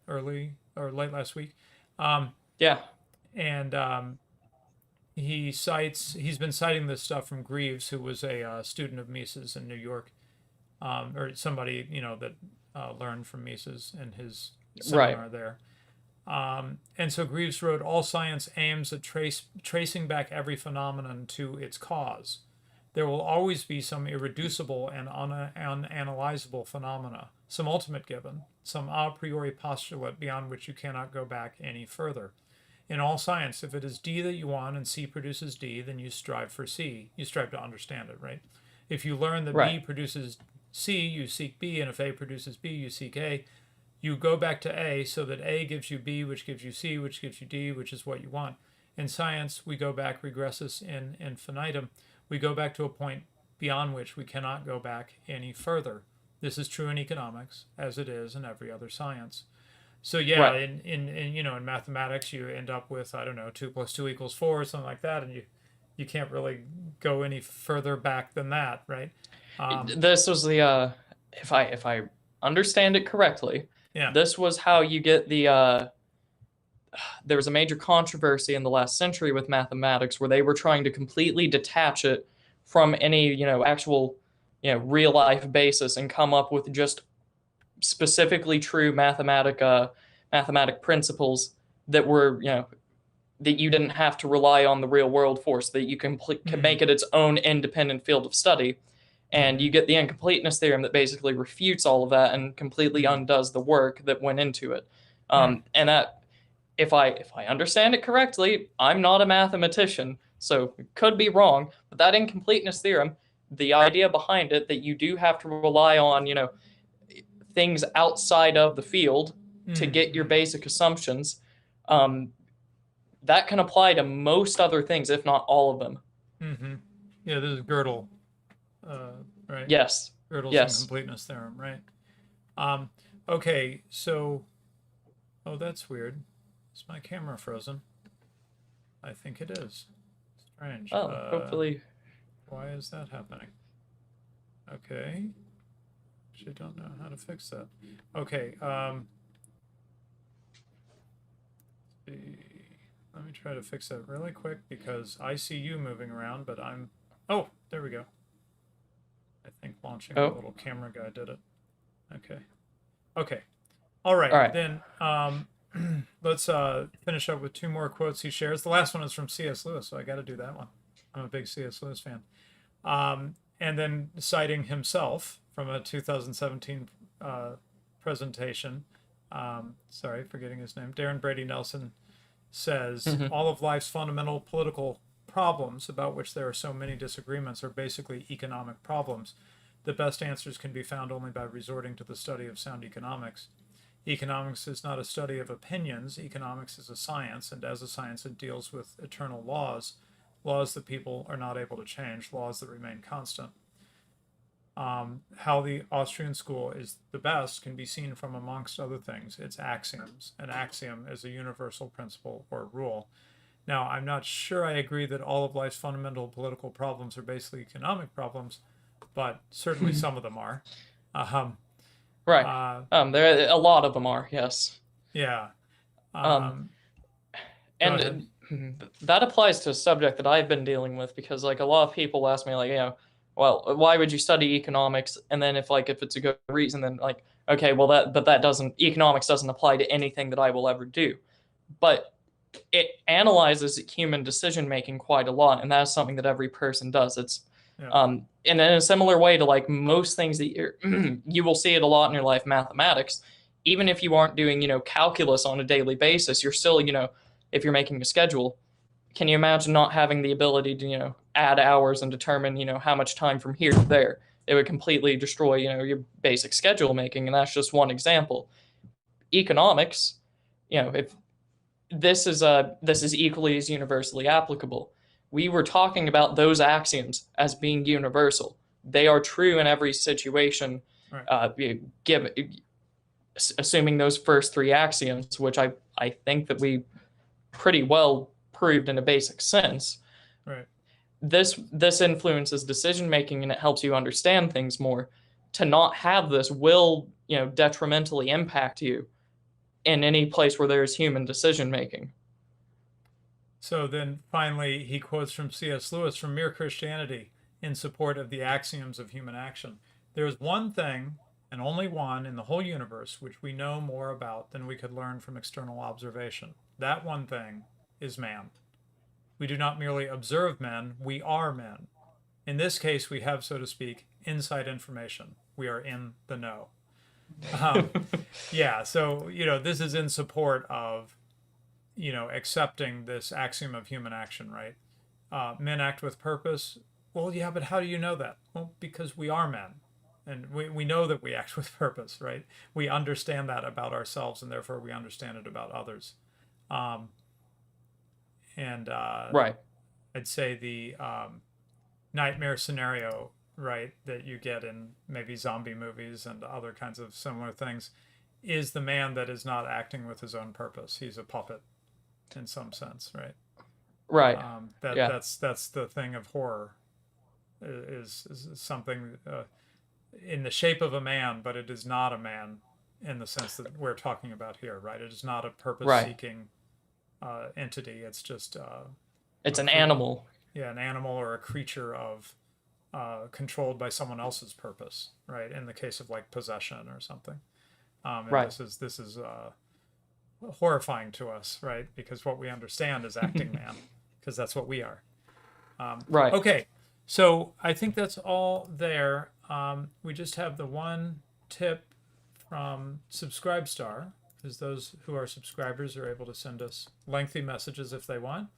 early or late last week, um, Yeah. and he's been citing this stuff from Greaves, who was a student of Mises in New York, or somebody that learned from Mises in his Right. seminar there. And so Greaves wrote, all science aims at tracing back every phenomenon to its cause. There will always be some irreducible and unanalyzable phenomena, some ultimate given, some a priori postulate beyond which you cannot go back any further. In all science, if it is D that you want and C produces D, then you strive for C. You strive to understand it, right? If you learn that Right. B produces C, you seek B, and if A produces B, you seek A. You go back to A so that A gives you B, which gives you C, which gives you D, which is what you want. In science, we go back regressus in infinitum. We go back to a point beyond which we cannot go back any further. This is true in economics, as it is in every other science. So yeah, Right. in mathematics, you end up with, I don't know, 2 + 2 = 4 or something like that, and you can't really go any further back than that, right? This was the if I understand it correctly, Yeah. this was how you get the there was a major controversy in the last century with mathematics where they were trying to completely detach it from any, actual, real life basis and come up with just specifically true mathematic principles that were, that you didn't have to rely on the real world for, so that you can Mm. make it its own independent field of study. And you Mm-hmm. get the incompleteness theorem that basically refutes all of that and completely Mm. undoes the work that went into it. Mm. And that if I understand it correctly, I'm not a mathematician, so it could be wrong, but that incompleteness theorem, the idea behind it that you do have to rely on, things outside of the field to get your Mm-hmm. basic assumptions, um, that can apply to most other things, if not all of them. Mm-hmm. Yeah, this is Gödel, uh, right? Yes. Gödel's Yes. incompleteness theorem, right? Um, okay, so, oh, that's weird. Is my camera frozen? I think it is. Strange. Oh, hopefully. Why is that happening? Okay. Actually, don't know how to fix that. Okay. Let me try to fix that really quick because I see you moving around, but I'm. Oh, there we go. I think launching the Oh, little camera guy did it. Okay. Okay. All right. all right. Then let's finish up with two more quotes he shares. The last one is from C.S. Lewis, so I got to do that one. I'm a big C.S. Lewis fan. And then citing himself from a 2017 presentation. Sorry, forgetting his name. Darren Brady Nelson says Mm-hmm. all of life's fundamental political problems about which there are so many disagreements are basically economic problems. The best answers can be found only by resorting to the study of sound economics. Economics is not a study of opinions. Economics is a science, and as a science, it deals with eternal laws, laws that people are not able to change, laws that remain constant. How the Austrian school is the best can be seen from, amongst other things, its axioms. An axiom is a universal principle or rule. Now, I'm not sure I agree that all of life's fundamental political problems are basically economic problems, but certainly some of them are. Um, Right. uh, There a lot of them are. Yes. yeah. Um, Go ahead. and that applies to a subject that I've been dealing with because like a lot of people ask me like, well, why would you study economics? And then if it's a good reason, then like, okay, well that doesn't economics doesn't apply to anything that I will ever do. But it analyzes human decision making quite a lot, and that's something that every person does. It's Yeah. And in a similar way to like most things that you will see it a lot in your life, mathematics. Even if you aren't doing calculus on a daily basis, you're still if you're making a schedule, can you imagine not having the ability to add hours and determine how much time from here to there? It would completely destroy your basic schedule making, and that's just one example. Economics, if this is equally as universally applicable. We were talking about those axioms as being universal. They are true in every situation. Right. Give assuming those first three axioms, which I think that we pretty well proved in a basic sense. Right. This influences decision making and it helps you understand things more. To not have this will detrimentally impact you in any place where there is human decision making. So then finally, he quotes from C.S. Lewis from Mere Christianity in support of the axioms of human action. There is one thing, and only one, in the whole universe which we know more about than we could learn from external observation. That one thing is man. We do not merely observe men, we are men. In this case, we have, so to speak, inside information. We are in the know. Yeah, so, this is in support of, accepting this axiom of human action, right? Men act with purpose. Well, yeah, but how do you know that? Well, because we are men. And we know that we act with purpose, right? We understand that about ourselves, and therefore we understand it about others. Um, and Right. I'd say the nightmare scenario, right, that you get in maybe zombie movies and other kinds of similar things, is the man that is not acting with his own purpose. He's a puppet in some sense, right? Right. Yeah. That's the thing of horror, is something in the shape of a man, but it is not a man in the sense that we're talking about here, right? It is not a Right. purpose-seeking entity. It's just It's an animal. yeah, an animal or a creature of controlled by someone else's purpose, right? In the case of like possession or something. And Right. this is horrifying to us, right? Because what we understand is acting man, because that's what we are. Right. Okay, so I think that's all there. We just have the one tip from Subscribestar is those who are subscribers are able to send us lengthy messages if they want.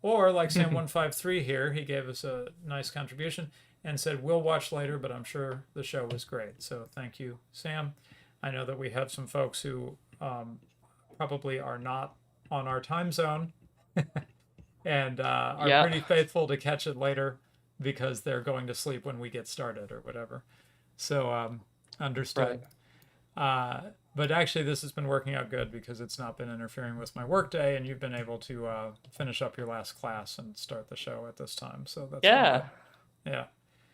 Or like Sam153 here, he gave us a nice contribution and said, we'll watch later, but I'm sure the show was great. So thank you, Sam. I know that we have some folks who probably are not on our time zone and are Yeah, pretty faithful to catch it later because they're going to sleep when we get started or whatever. So right. understood. Uh, but actually, this has been working out good because it's not been interfering with my workday, and you've been able to finish up your last class and start the show at this time. So that's been good. Yeah. Yeah.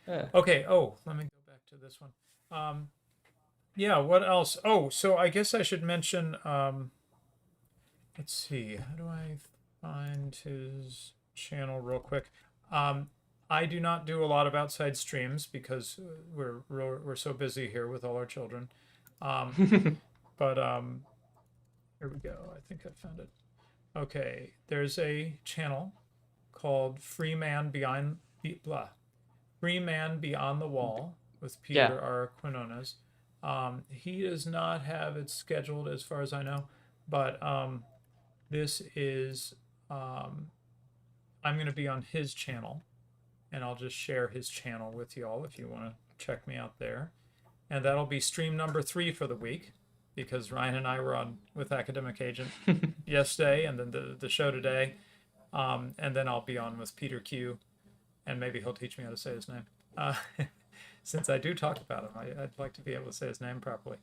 Yeah. Okay. Oh, let me go back to this one. Yeah. What else? Oh, so I guess I should mention. Let's see. How do I find his channel real quick? Um, I do not do a lot of outside streams because we're so busy here with all our children. Um, but here we go. I think I found it. Okay, there's a channel called Free Man Free Man Beyond the Wall with Yeah. Peter R. Quinones. He does not have it scheduled as far as I know, but this is I'm going to be on his channel, and I'll just share his channel with you all if you want to check me out there. And that'll be stream number 3 for the week, because Ryan and I were on with Academic Agent yesterday, and then the show today, and then I'll be on with Peter Q, and maybe he'll teach me how to say his name. Since I do talk about him, I'd like to be able to say his name properly.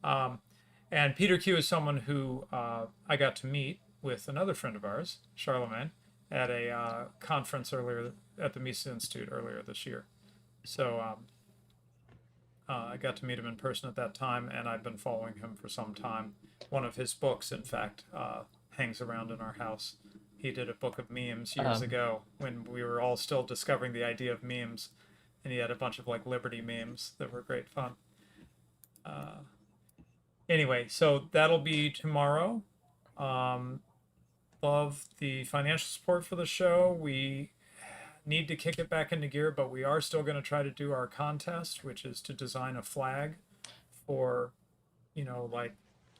And Peter Q is someone who I got to meet with another friend of ours, Charlemagne, at a conference earlier at the Mises Institute earlier this year. So I got to meet him in person at that time, and I've been following him for some time. One of his books, in fact, hangs around in our house. He did a book of memes years ago when we were all still discovering the idea of memes, and he had a bunch of like Liberty memes that were great fun. Anyway, so that'll be tomorrow. Love the financial support for the show. We need to kick it back into gear, but we are still going to try to do our contest, which is to design a flag for, like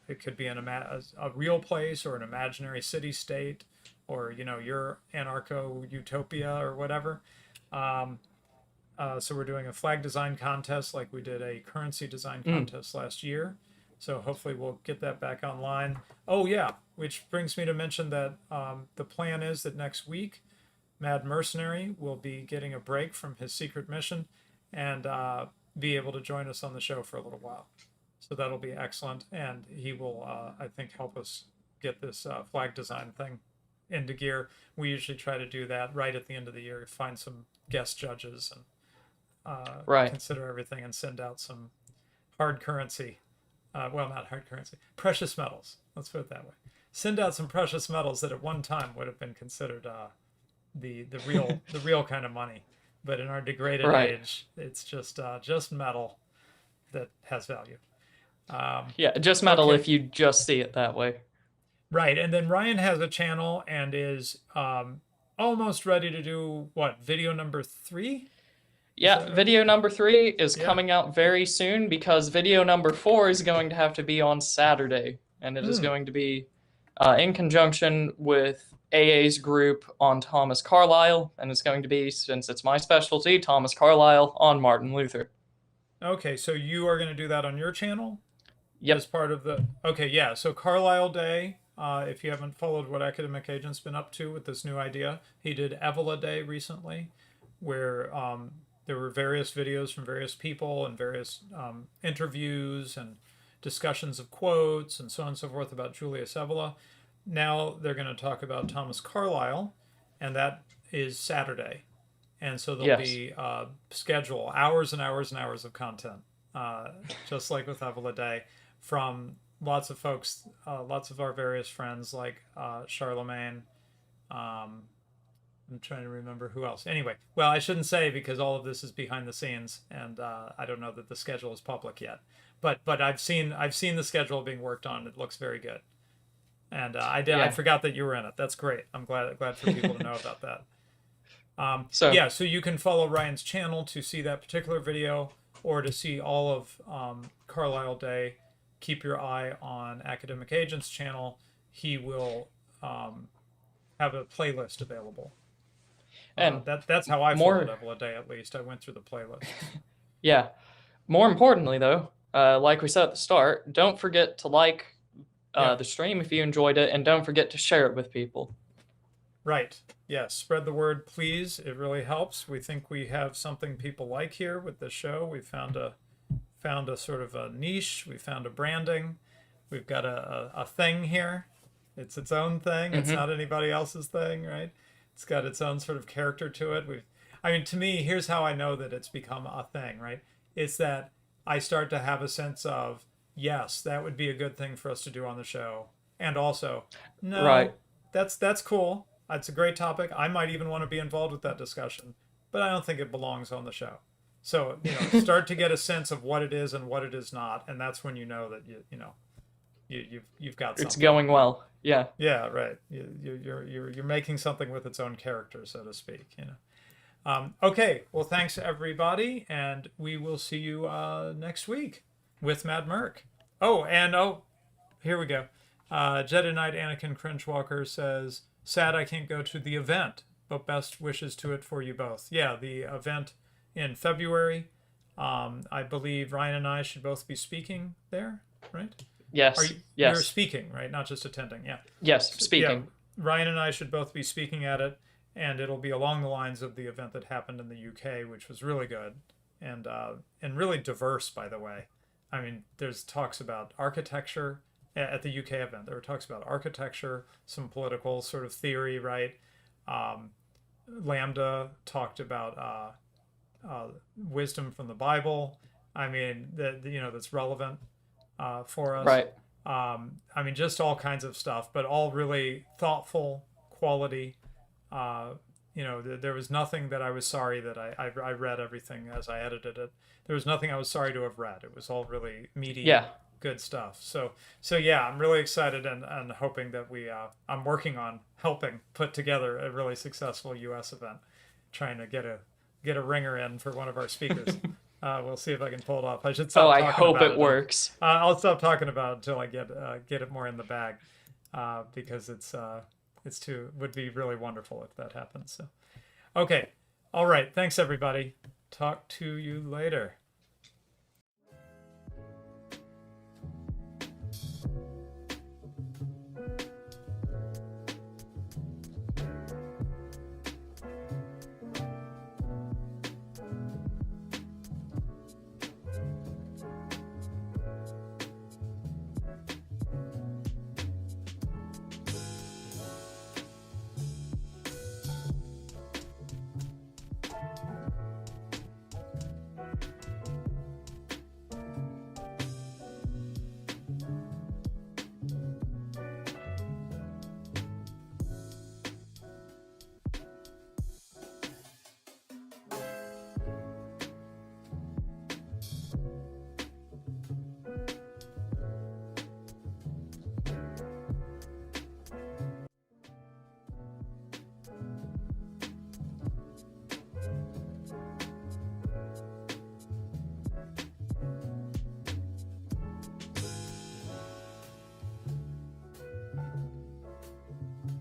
it could be a real place or an imaginary city state, or your anarcho utopia or whatever. So we're doing a flag design contest like we did a currency design contest last year. So hopefully we'll get that back online. Oh yeah, which brings me to mention that the plan is that next week, Mad Mercenary will be getting a break from his secret mission and be able to join us on the show for a little while. So that'll be excellent, and he will, I think, help us get this flag design thing into gear. We usually try to do that right at the end of the year, find some guest judges and Right. consider everything and send out some hard currency. Well, not hard currency, precious metals. Let's put it that way. Send out some precious metals that at one time would have been considered the real kind of money, but in our degraded Right. age, it's just metal that has value. Yeah. Just metal Okay, if you just see it that way. right. And then Ryan has a channel and is almost ready to do what, video number 3? Is Yeah, that right? video number 3 is Yeah. coming out very soon because video number 4 is going to have to be on Saturday, and it is Hmm. going to be in conjunction with AA's group on Thomas Carlyle, and it's going to be, since it's my specialty, Thomas Carlyle on Martin Luther. Okay, so you are going to do that on your channel as Yep. part of the. Okay, yeah. So Carlisle Day. If you haven't followed what Academic Agent's been up to with this new idea, he did Evola Day recently, where there were various videos from various people and various interviews and discussions of quotes and so on and so forth about Julius Evola. Now they're going to talk about Thomas Carlyle, and that is Saturday. And so there'll Yes. be schedule hours and hours and hours of content, just like with Evola Day, from lots of folks, lots of our various friends like Charlemagne. I'm trying to remember who else. Anyway, well, I shouldn't say because all of this is behind the scenes, and I don't know that the schedule is public yet. But I've seen the schedule being worked on. It looks very good, and I Yeah. forgot that you were in it. That's great. I'm glad for people to know about that. So, Yeah, so you can follow Ryan's channel to see that particular video or to see all of Carlisle Day keep your eye on Academic Agent's channel. He will have a playlist available. And That's how I followed more, Level a Day, at least. I went through the playlists. yeah, more importantly though, like we said at the start, don't forget to like Yeah. the stream if you enjoyed it, and don't forget to share it with people. Right. Yes. Spread the word, please. It really helps. We think we have something people like here with this show. We found a sort of a niche. We found a branding. We've got a thing here. It's its own thing. It's Mm-hmm. not anybody else's thing, right? It's got its own sort of character to it. I mean, to me, here's how I know that it's become a thing, right? It's that I start to have a sense of, yes, that would be a good thing for us to do on the show. And also, Right. no, that's cool. That's a great topic. I might even want to be involved with that discussion, but I don't think it belongs on the show. So, start to get a sense of what it is and what it is not, and that's when you know that you've got It's something. going well. Yeah. Yeah, right. You're making something with its own character, so to speak. Okay. Well, thanks everybody, and we will see you next week with Mad Merc. Oh, here we go. Jedi Knight Anakin Cringe says, "Sad I can't go to the event, but best wishes to it for you both." Yeah, the event in February. I believe Ryan and I should both be speaking there, right? Yes. You're Yes. speaking, right? Not just attending. Yeah. Yes. So, yeah, Speaking. Ryan and I should both be speaking at it, and it'll be along the lines of the event that happened in the UK, which was really good and really diverse, by the way. I mean, there's talks about architecture at the UK event. There were talks about architecture, some political sort of theory, right? Um, Lambda talked about wisdom from the Bible. I mean, that's relevant for us. Right. I mean, just all kinds of stuff, but all really thoughtful, quality. Uh, there was nothing that I was sorry that I read everything as I edited it. There was nothing I was sorry to have read. It was all really meaty, Yeah. good stuff. So yeah, I'm really excited and hoping that I'm working on helping put together a really successful U.S. event, trying to get a ringer in for one of our speakers. We'll see if I can pull it off. I should stop Oh, I talking hope about it it. works. I'll stop talking about it until I get it more in the bag, because would be really wonderful if that happens. So, okay, all right. Thanks everybody. Talk to you later.